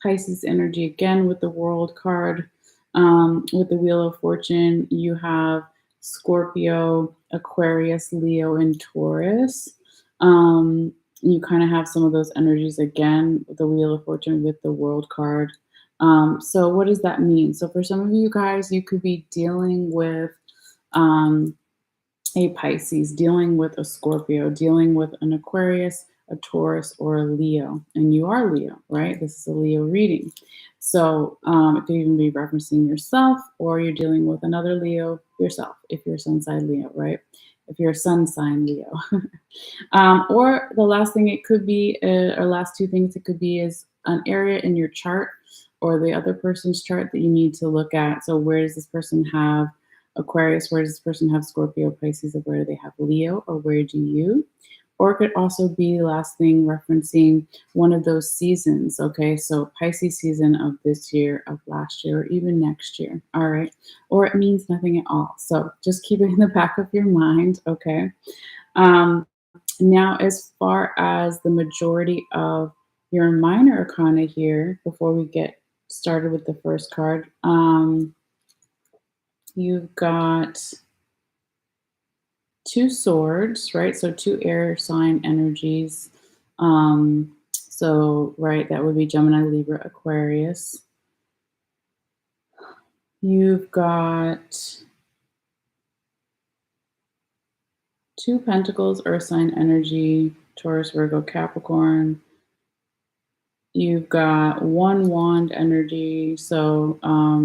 Pisces energy again with the World card. With the Wheel of Fortune, you have Scorpio, Aquarius, Leo, and Taurus. You kind of have some of those energies again with the Wheel of Fortune with the World card. So what does that mean? So for some of you guys, you could be dealing with a Pisces, dealing with a Scorpio, dealing with an Aquarius, a Taurus, or a Leo. And you are Leo, right? This is a Leo reading. So it could even be referencing yourself, or you're dealing with another Leo yourself, if you're sun sign Leo, right? If you're a sun sign Leo. Or the last thing it could be, or last two things it could be, is an area in your chart or the other person's chart that you need to look at. So where does this person have Aquarius? Where does this person have Scorpio, Pisces, or where do they have Leo, or where do you? Or it could also be, last thing, referencing one of those seasons. Okay, so Pisces season of this year, of last year, or even next year. All right, or it means nothing at all. So just keep it in the back of your mind. Okay. Um, Now, as far as the majority of your minor arcana here, before we get started with the first card, you've got two swords, right? So two air sign energies. So, right, that would be Gemini, Libra, Aquarius. You've got two pentacles, earth sign energy, Taurus, Virgo, Capricorn. You've got one wand energy, so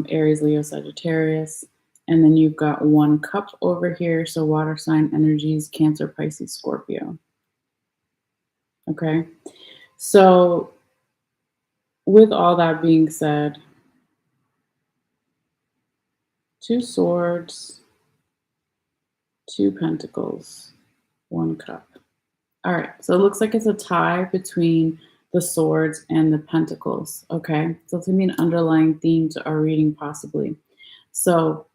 Aries, Leo, Sagittarius. And then you've got one cup over here, so water sign energies, Cancer, Pisces, Scorpio. Okay, so with all that being said, two swords, two pentacles, one cup. All right, so it looks like it's a tie between the swords and the pentacles. Okay, so it's gonna be an underlying theme to our reading, possibly. So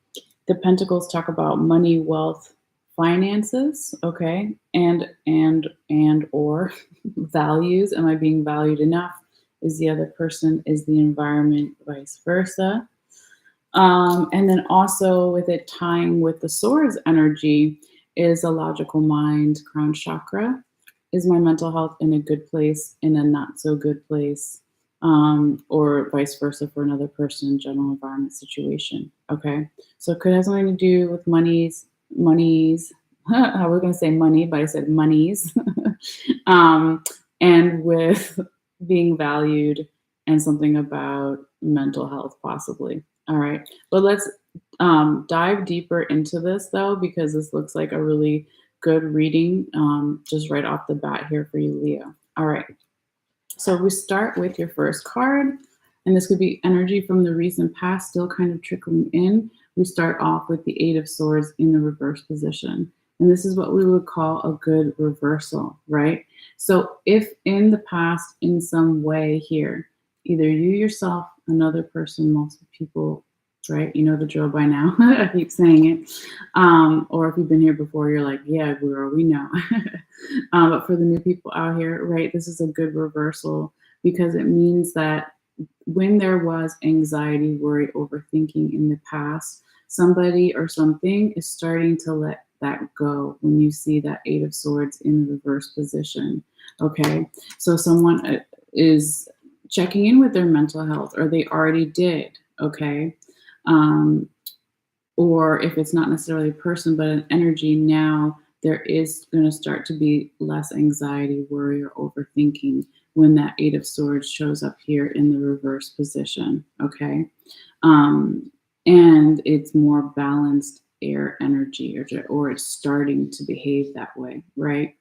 the pentacles talk about money, wealth, finances, okay, and or values. Am I being valued enough? Is the other person? Is the environment? Vice versa. And then also with it tying with the swords energy is a logical mind, crown chakra. Is my mental health in a good place, in a not so good place, or vice versa for another person, general environment situation? Okay, so it could have something to do with monies. I was going to say money, but I said monies, and with being valued, and something about mental health, possibly. All right, but let's dive deeper into this though, because this looks like a really good reading, just right off the bat here for you, Leo. All right, so we start with your first card, and this could be energy from the recent past still kind of trickling in. We start off with the Eight of Swords in the reverse position. And this is what we would call a good reversal, right? So if in the past, in some way here, either you yourself, another person, multiple people, right? You know the drill by now. I keep saying it. Or if you've been here before, you're like, yeah, girl, we know. But for the new people out here, right, this is a good reversal, because it means that when there was anxiety, worry, overthinking in the past, somebody or something is starting to let that go when you see that Eight of Swords in the reverse position. Okay, so someone is checking in with their mental health, or they already did. Okay, or if it's not necessarily a person but an energy, now there is going to start to be less anxiety, worry, or overthinking when that Eight of Swords shows up here in the reverse position. Okay, and it's more balanced air energy, or it's starting to behave that way, right?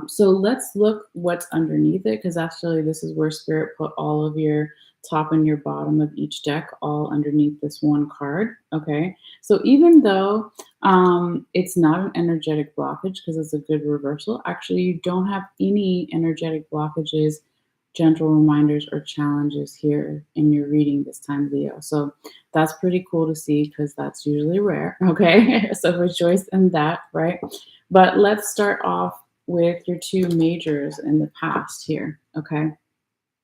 So let's look what's underneath it, because actually this is where Spirit put all of your top and your bottom of each deck all underneath this one card. Okay, so even though it's not an energetic blockage, because it's a good reversal, actually you don't have any energetic blockages, gentle reminders, or challenges here in your reading this time, Leo. So that's pretty cool to see, because that's usually rare. Okay, so rejoice in that, right? But let's start off with your two majors in the past here. Okay,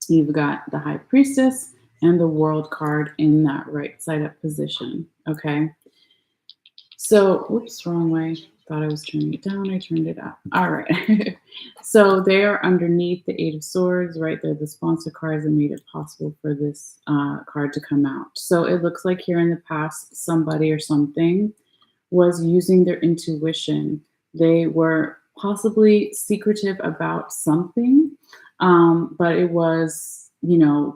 you've got the High Priestess and the World card in that right side up position. Okay, so whoops, wrong way. Thought I was turning it down. I turned it up. All right. So they are underneath the Eight of Swords, right? They're the sponsor cards that made it possible for this card to come out. So it looks like here in the past, somebody or something was using their intuition. They were possibly secretive about something, but it was,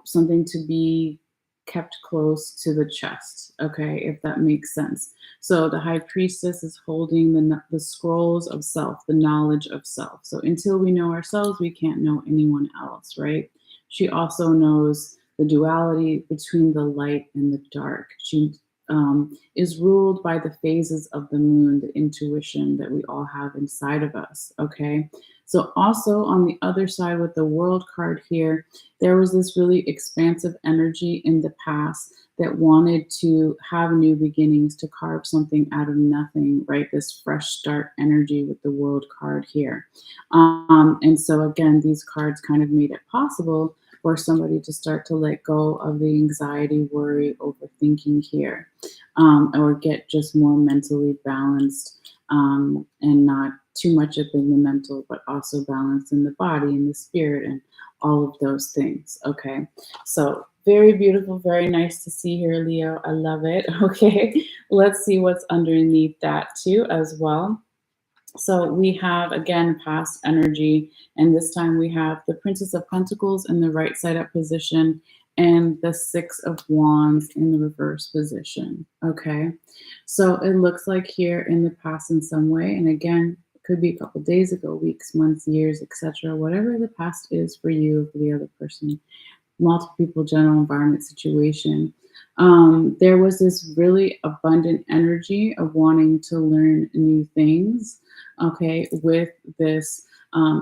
something to be kept close to the chest, okay, if that makes sense. So the high priestess is holding the scrolls of self, the knowledge of self. So until we know ourselves, we can't know anyone else, right? She also knows the duality between the light and the dark. She is ruled by the phases of the moon, the intuition that we all have inside of us. Okay. So, also on the other side with the world card here, there was this really expansive energy in the past that wanted to have new beginnings, to carve something out of nothing, right? This fresh start energy with the world card here. And so, again, these cards kind of made it possible for somebody to start to let go of the anxiety, worry, overthinking here, or get just more mentally balanced, and not too much up in the mental, but also balanced in the body and the spirit and all of those things. Okay. So, very beautiful, very nice to see here, Leo. I love it. Okay. Let's see what's underneath that too, as well. So we have again past energy, and this time we have the Princess of Pentacles in the right side up position and the Six of Wands in the reverse position. Okay, so it looks like here in the past in some way, and again, it could be a couple days ago, weeks, months, years, etc. Whatever the past is for you, for the other person, multiple people, general environment, situation. There was this really abundant energy of wanting to learn new things, okay, with this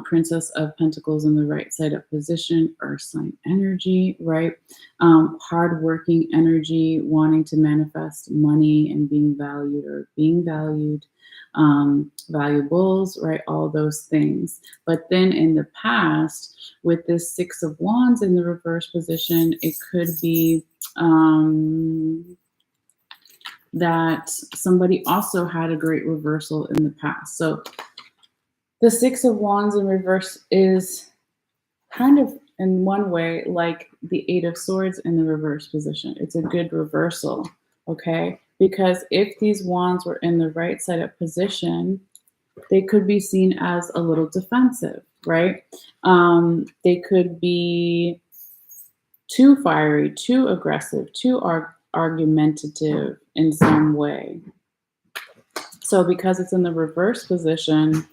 Princess of Pentacles in the right side up position, Earth sign energy, right? Hardworking energy, wanting to manifest money and being valued or being valued, valuables, right? All those things. But then in the past, with this Six of Wands in the reverse position, it could be that somebody also had a great reversal in the past. So the Six of Wands in reverse is kind of in one way like the Eight of Swords in the reverse position. It's a good reversal, okay? Because if these wands were in the right side up position, they could be seen as a little defensive, right? They could be too fiery, too aggressive, too argumentative in some way. So because it's in the reverse position,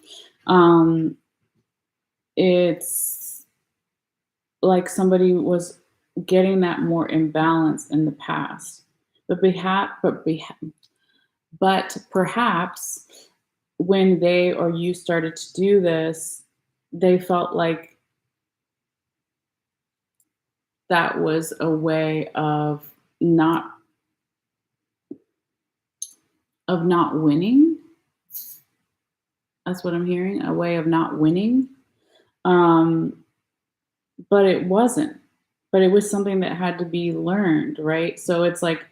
it's like somebody was getting that more imbalance in the past. But perhaps when they or you started to do this, they felt like that was a way of not winning. That's what I'm hearing, a way of not winning. Um, but it wasn't. But it was something that had to be learned, right? So it's like,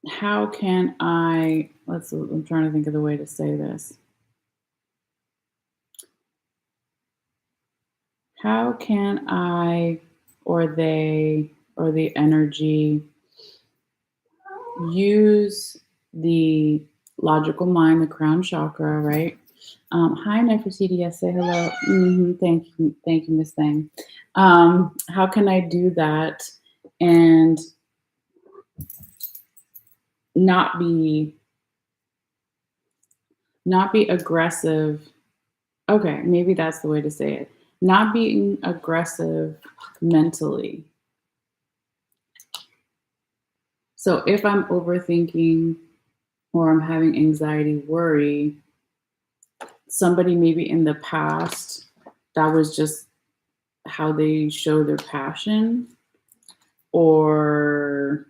how can I'm trying to think of the way to say this. How can I or they or the energy use the logical mind, the crown chakra, right? Hi, Nefertiti. Yes, say hello. Thank you, Miss Thang. How can I do that and not be aggressive? Okay, maybe that's the way to say it. Not being aggressive mentally. So if I'm overthinking or I'm having anxiety, worry, somebody maybe in the past, that was just how they show their passion, or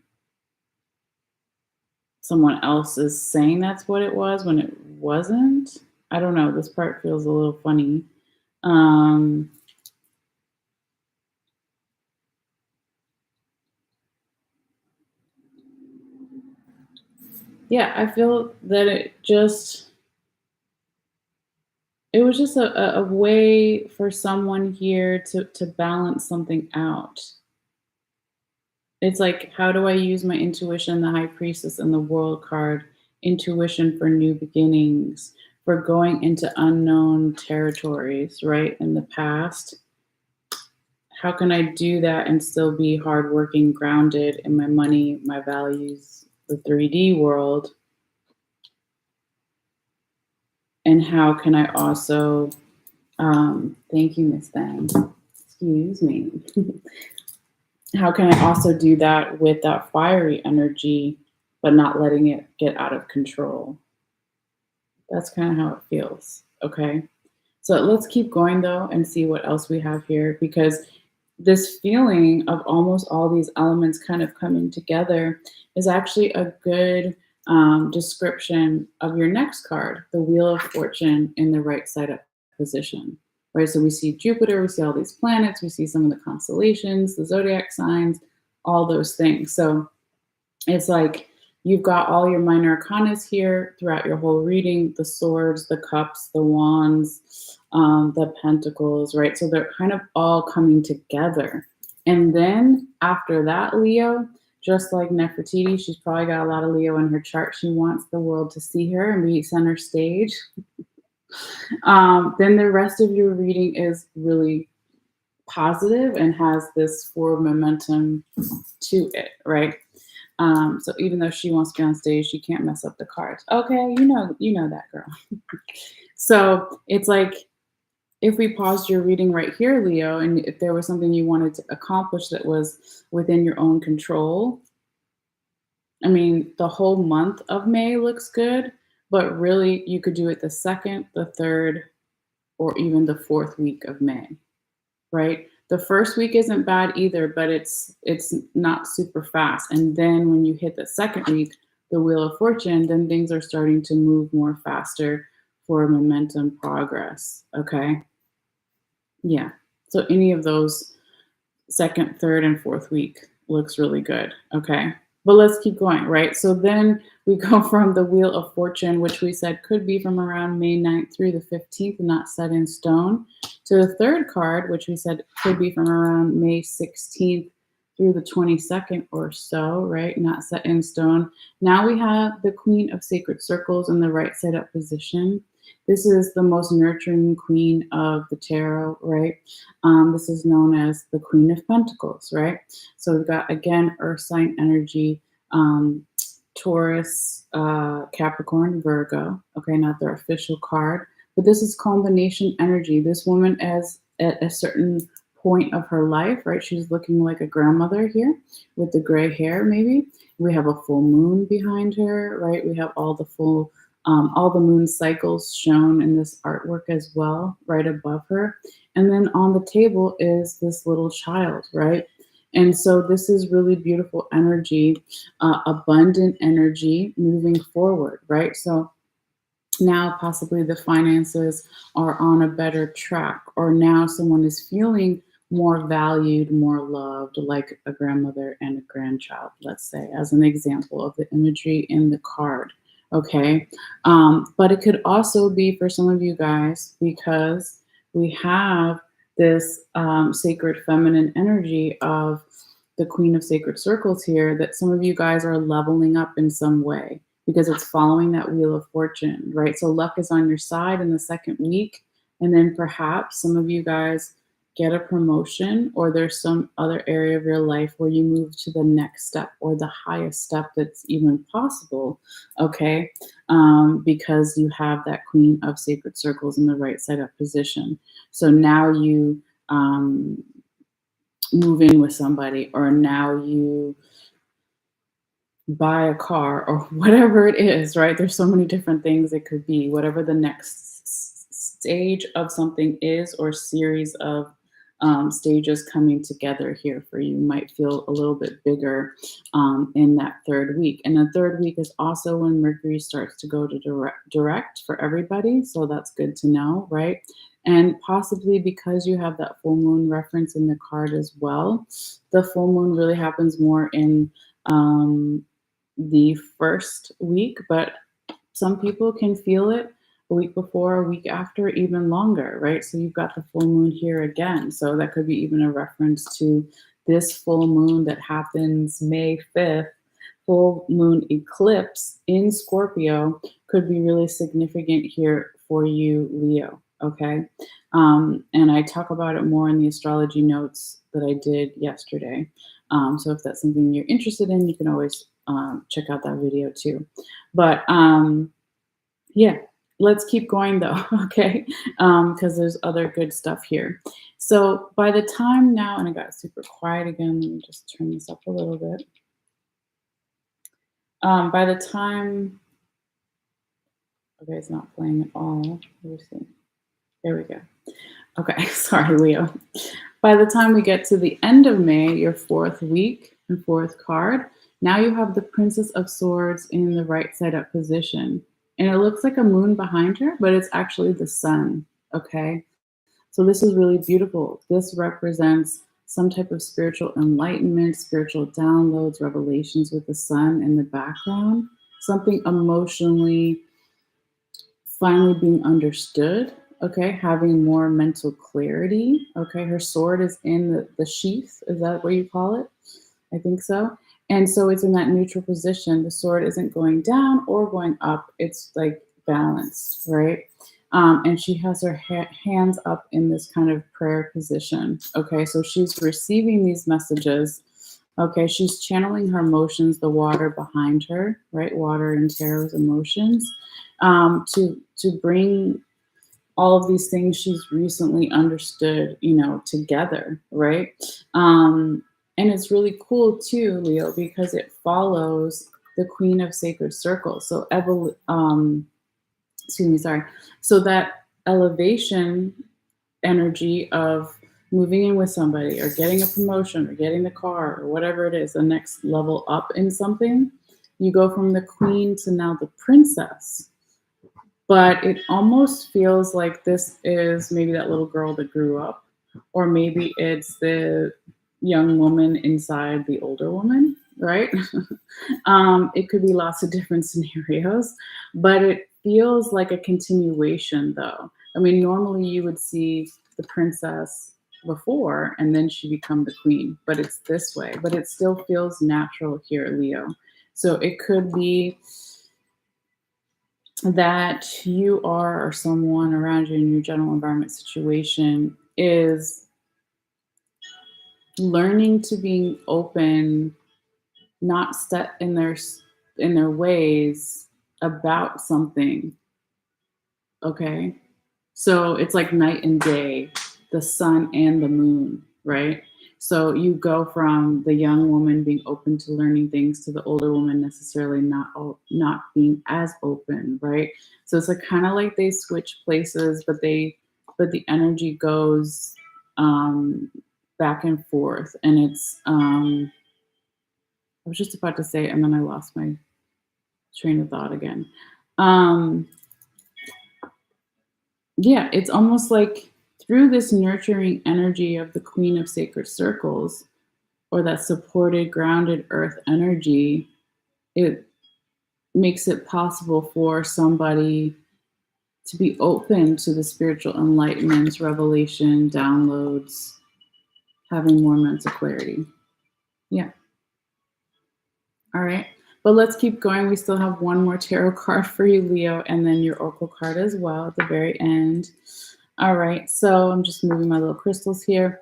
someone else is saying that's what it was when it wasn't. I don't know. This part feels a little funny. Yeah, I feel that it was just a way for someone here to balance something out. It's like, how do I use my intuition, the high priestess and the world card intuition for new beginnings, for going into unknown territories, right? In the past, how can I do that and still be hardworking, grounded in my money, my values, the 3D world? And how can I also, thank you, Miss Thang. Excuse me. How can I also do that with that fiery energy, but not letting it get out of control? That's kind of how it feels. Okay. So let's keep going though and see what else we have here, because this feeling of almost all these elements kind of coming together is actually a good description of your next card, the Wheel of Fortune in the right side up position. Right. So we see Jupiter, we see all these planets, we see some of the constellations, the zodiac signs, all those things. So it's like you've got all your minor arcanas here throughout your whole reading, the swords, the cups, the wands, the pentacles, right? So they're kind of all coming together. And then after that, Leo, just like Nefertiti, she's probably got a lot of Leo in her chart. She wants the world to see her and be center stage. Then the rest of your reading is really positive and has this forward momentum to it, right? So even though she wants to be on stage, she can't mess up the cards. Okay, you know that girl. So it's like if we paused your reading right here, Leo, and if there was something you wanted to accomplish that was within your own control, I mean, the whole month of May looks good, but really you could do it the second, the third, or even the fourth week of May, right? The first week isn't bad either, but it's not super fast. And then when you hit the second week, the Wheel of Fortune, then things are starting to move more faster for momentum progress. Okay. Yeah. So any of those second, third, and fourth week looks really good. Okay. But let's keep going, right? So then we go from the Wheel of Fortune, which we said could be from around May 9th through the 15th, not set in stone, to the third card, which we said could be from around May 16th through the 22nd or so, right? Not set in stone. Now we have the Queen of Sacred Circles in the right side up position. This is the most nurturing queen of the tarot, right? This is known as the Queen of Pentacles, right? So we've got, again, earth sign energy, Taurus, Capricorn, Virgo. Okay, not their official card, but this is combination energy. This woman is at a certain point of her life, right? She's looking like a grandmother here with the gray hair, maybe. We have a full moon behind her, right? We have all the moon cycles shown in this artwork as well, right above her. And then on the table is this little child, right? And so this is really beautiful energy, abundant energy moving forward, right? So now possibly the finances are on a better track, or now someone is feeling more valued, more loved, like a grandmother and a grandchild, let's say, as an example of the imagery in the card. Okay. But it could also be for some of you guys because we have this sacred feminine energy of the Queen of Sacred Circles here, that some of you guys are leveling up in some way because it's following that Wheel of Fortune, right? So luck is on your side in the second week. And then perhaps some of you guys get a promotion, or there's some other area of your life where you move to the next step or the highest step that's even possible, okay? Because you have that Queen of Sacred Circles in the right side up position. So now you move in with somebody, or now you buy a car, or whatever it is, right? There's so many different things it could be, whatever the next stage of something is, or series of stages coming together here for you might feel a little bit bigger in that third week. And the third week is also when Mercury starts to go to direct for everybody. So that's good to know, right? And possibly because you have that full moon reference in the card as well, the full moon really happens more in the first week, but some people can feel it a week before, a week after, even longer, right? So you've got the full moon here again. So that could be even a reference to this full moon that happens May 5th full moon eclipse in Scorpio could be really significant here for you, Leo. Okay. And I talk about it more in the astrology notes that I did yesterday. So if that's something you're interested in, you can always check out that video too. But yeah, let's keep going though, okay? Because there's other good stuff here. So by the time now, and I got super quiet again, let me just turn this up a little bit. By the time, okay, it's not playing at all. Let me see. There we go. Okay, sorry, Leo. By the time we get to the end of May, your fourth week and fourth card, now you have the Princess of Swords in the right side up position. And it looks like a moon behind her, but it's actually the sun. Okay. So this is really beautiful. This represents some type of spiritual enlightenment, spiritual downloads, revelations with the sun in the background, something emotionally finally being understood, okay, having more mental clarity, okay. Her sword is in the sheath, is that what you call it? I think so. And so it's in that neutral position. The sword isn't going down or going up, it's like balanced, right? And she has her hands up in this kind of prayer position, okay. So she's receiving these messages. Okay, she's channeling her emotions, the water behind her, right? Water and tarot's emotions, to bring all of these things she's recently understood, together, right? And it's really cool too, Leo, because it follows the Queen of Sacred Circles. So, excuse me, sorry. So that elevation energy of moving in with somebody or getting a promotion or getting the car or whatever it is, the next level up in something, you go from the queen to now the princess. But it almost feels like this is maybe that little girl that grew up, or maybe it's the young woman inside the older woman, right? It could be lots of different scenarios, but it feels like a continuation, though. I mean, normally you would see the princess before and then she become the queen, but it's this way, but it still feels natural here, Leo. So it could be that you are, or someone around you in your general environment situation is learning to being open, not set in their ways about something. Okay, so it's like night and day, the sun and the moon, right? So you go from the young woman being open to learning things to the older woman necessarily not being as open, right? So it's like kind of like they switch places, but the energy goes back and forth, and it's I was just about to say, and then I lost my train of thought again. Yeah, it's almost like through this nurturing energy of the Queen of Sacred Circles, or that supported, grounded earth energy, it makes it possible for somebody to be open to the spiritual enlightenment, revelation, downloads, having more mental clarity. Yeah. All right. But let's keep going. We still have one more tarot card for you, Leo, and then your oracle card as well at the very end. All right. So I'm just moving my little crystals here.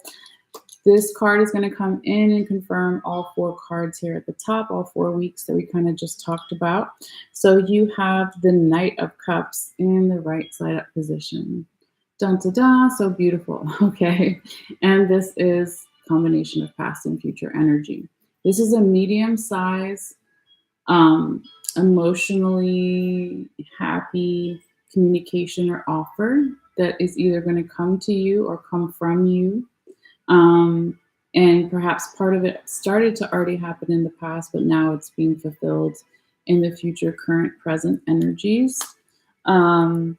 This card is going to come in and confirm all four cards here at the top, all 4 weeks that we kind of just talked about. So you have the Knight of Cups in the right side up position. Dun da da, so beautiful. Okay. And this is combination of past and future energy. This is a medium size, emotionally happy communication or offer that is either going to come to you or come from you. And perhaps part of it started to already happen in the past, but now it's being fulfilled in the future, current, present energies. But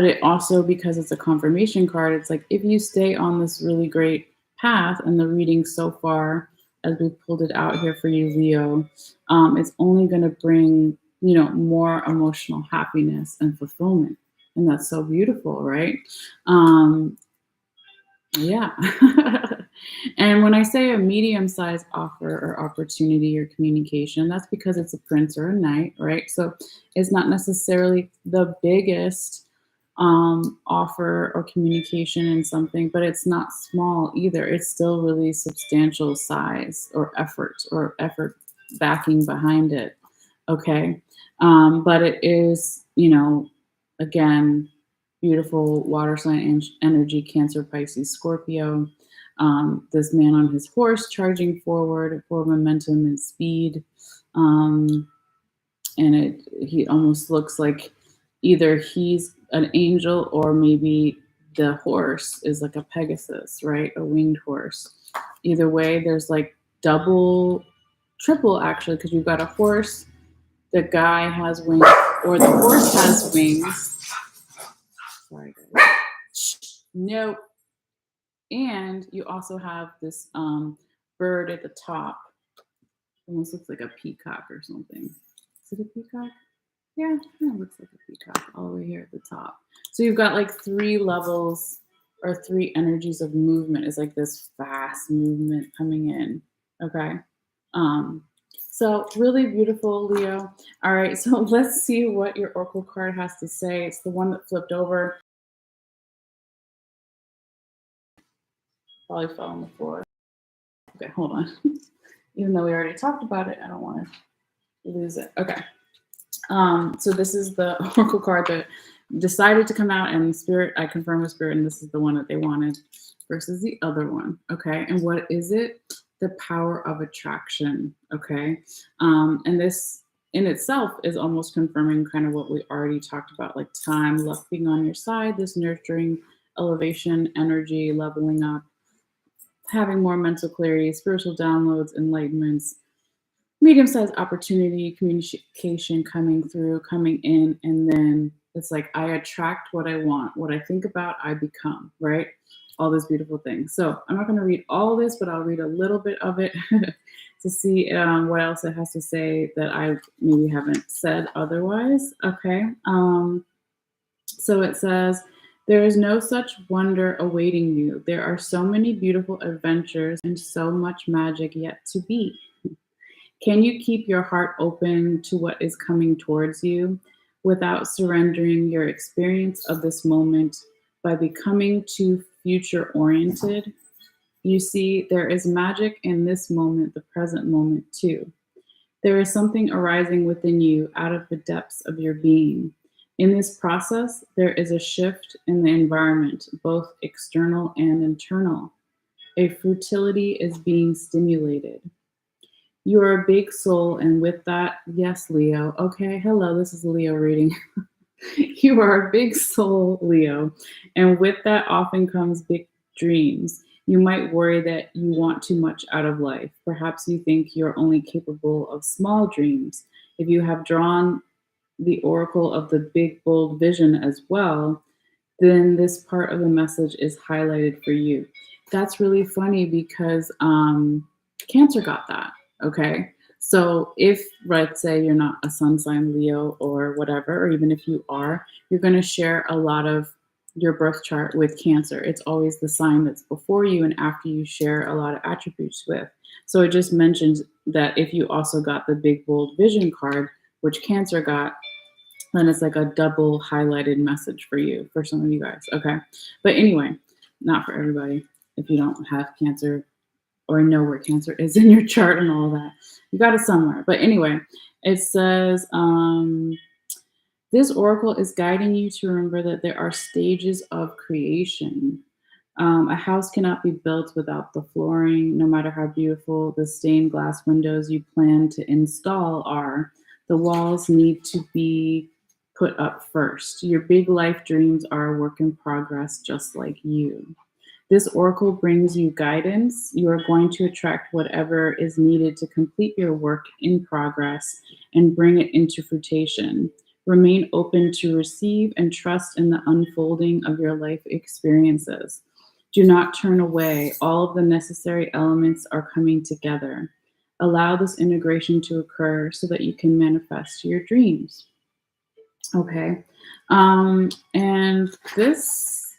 it also, because it's a confirmation card, it's like if you stay on this really great path, and the reading so far, as we pulled it out here for you, Leo, it's only going to bring, more emotional happiness and fulfillment. And that's so beautiful, right? Yeah. And when I say a medium-sized offer or opportunity or communication, that's because it's a prince or a knight, right? So it's not necessarily the biggest offer or communication in something, but it's not small either. It's still really substantial size or effort backing behind it. Okay. But it is, again, beautiful water sign energy, Cancer, Pisces, Scorpio. This man on his horse charging forward for momentum and speed. Um, and he almost looks like either he's an angel or maybe the horse is like a Pegasus, right? A winged horse. Either way, there's like double, triple actually, because you've got a horse, the guy has wings, or the horse has wings. Sorry, guys. No. And you also have this bird at the top. Almost looks like a peacock or something. Is it a peacock? Yeah, it looks like a peacock all the way here at the top. So you've got like 3 levels or 3 energies of movement. It's like this fast movement coming in. Okay. So really beautiful, Leo. All right, so let's see what your oracle card has to say. It's the one that flipped over. Probably fell on the floor. Okay, hold on. Even though we already talked about it, I don't want to lose it. Okay. So this is the oracle card that decided to come out, and Spirit, I confirmed with Spirit, and this is the one that they wanted versus the other one. Okay. And what is it? The power of attraction. Okay. And this in itself is almost confirming kind of what we already talked about, like time, luck being on your side, this nurturing elevation, energy, leveling up, having more mental clarity, spiritual downloads, enlightenments, medium-sized opportunity, communication coming through, coming in, and then it's like I attract what I want. What I think about, I become, right? All those beautiful things. So I'm not going to read all this, but I'll read a little bit of it to see what else it has to say that I maybe haven't said otherwise. Okay. So it says, there is no such wonder awaiting you. There are so many beautiful adventures and so much magic yet to be. Can you keep your heart open to what is coming towards you without surrendering your experience of this moment by becoming too future oriented? You see, there is magic in this moment, the present moment, too. There is something arising within you out of the depths of your being. In this process, there is a shift in the environment, both external and internal. A fertility is being stimulated. You are a big soul, and with that, yes, Leo. Okay, hello, this is a Leo reading. You are a big soul, Leo, and with that often comes big dreams. You might worry that you want too much out of life. Perhaps you think you're only capable of small dreams. If you have drawn the oracle of the big, bold vision as well, then this part of the message is highlighted for you. That's really funny because Cancer got that. Okay. So if, let's say, you're not a sun sign Leo or whatever, or even if you are, you're going to share a lot of your birth chart with Cancer. It's always the sign that's before you and after you share a lot of attributes with. So it just mentions that if you also got the big, bold vision card, which Cancer got, then it's like a double highlighted message for you, for some of you guys. Okay. But anyway, not for everybody. If you don't have Cancer or know where Cancer is in your chart and all that, you got it somewhere. But anyway, it says, this oracle is guiding you to remember that there are stages of creation. A house cannot be built without the flooring, no matter how beautiful the stained glass windows you plan to install are. The walls need to be put up first. Your big life dreams are a work in progress, just like you. This oracle brings you guidance. You are going to attract whatever is needed to complete your work in progress and bring it into fruition. Remain open to receive and trust in the unfolding of your life experiences. Do not turn away. All of the necessary elements are coming together. Allow this integration to occur so that you can manifest your dreams. Okay. And this,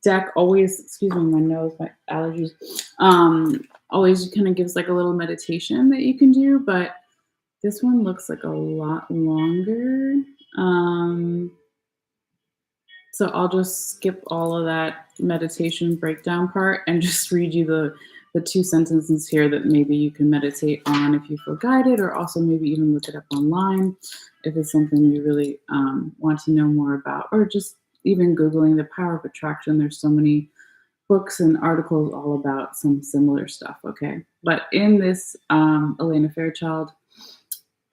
deck always, excuse me, my nose, my allergies, always kind of gives like a little meditation that you can do, but this one looks like a lot longer. Um, so I'll just skip all of that meditation breakdown part and just read you the two sentences here that maybe you can meditate on if you feel guided, or also maybe even look it up online if it's something you really want to know more about, or just even Googling the power of attraction. There's so many books and articles all about some similar stuff, okay? But in this Elena Fairchild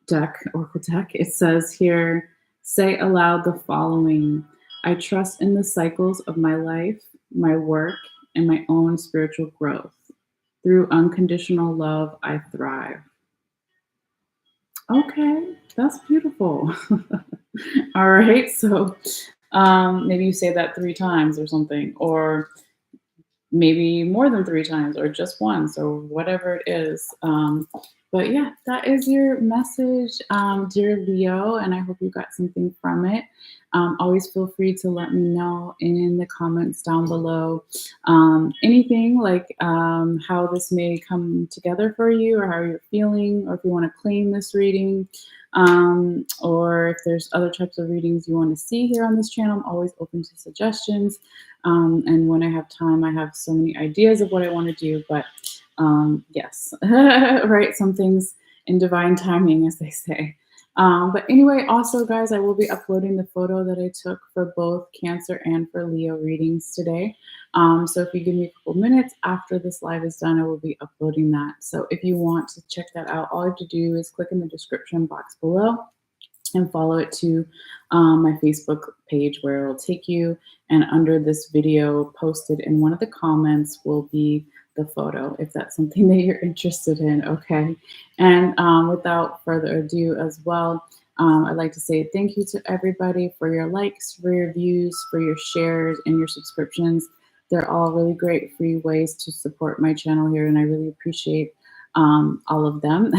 deck, Oracle deck, it says here, say aloud the following: I trust in the cycles of my life, my work, and my own spiritual growth. Through unconditional love, I thrive. Okay, that's beautiful. All right, so maybe you say that 3 times or something, or maybe more than 3 times, or just once, or whatever it is. But yeah, that is your message, dear Leo, and I hope you got something from it. Always feel free to let me know in the comments down below anything like how this may come together for you, or how you're feeling, or if you want to claim this reading, or if there's other types of readings you want to see here on this channel. I'm always open to suggestions. And when I have time, I have so many ideas of what I want to do, but yes, right, some things in divine timing, as they say. But anyway, also, guys, I will be uploading the photo that I took for both Cancer and for Leo readings today. So if you give me a couple minutes after this live is done, I will be uploading that. So if you want to check that out, all you have to do is click in the description box below and follow it to my Facebook page, where it will take you. And under this video, posted in one of the comments, will be the photo, if that's something that you're interested in, okay? And without further ado as well, I'd like to say thank you to everybody for your likes, for your views, for your shares, and your subscriptions. They're all really great free ways to support my channel here, and I really appreciate all of them.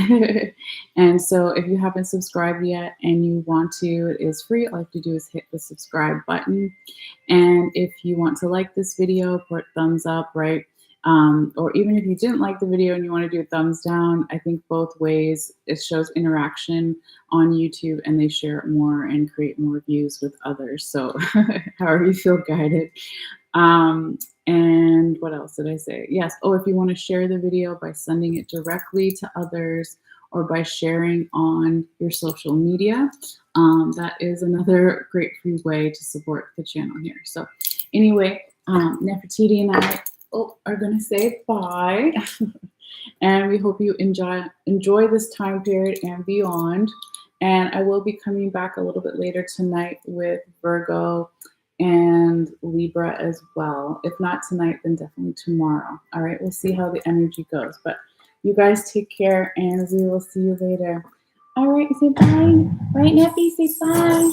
And so if you haven't subscribed yet and you want to, it is free. All you have to do is hit the subscribe button. And if you want to like this video, put thumbs up, right? Or even if you didn't like the video and you want to do a thumbs down, I think both ways it shows interaction on YouTube, and they share it more and create more views with others. So however you feel guided. And what else did I say? Yes. Oh, if you want to share the video by sending it directly to others, or by sharing on your social media, that is another great free way to support the channel here. So anyway, Nefertiti and I are going to say bye. And we hope you enjoy this time period and beyond. And I will be coming back a little bit later tonight with Virgo and Libra as well. If not tonight, then definitely tomorrow. All right, we'll see how the energy goes. But you guys take care, and we will see you later. All right, say bye. Right, Neffy, say bye.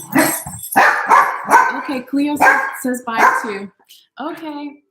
Okay, Cleo says bye too. Okay.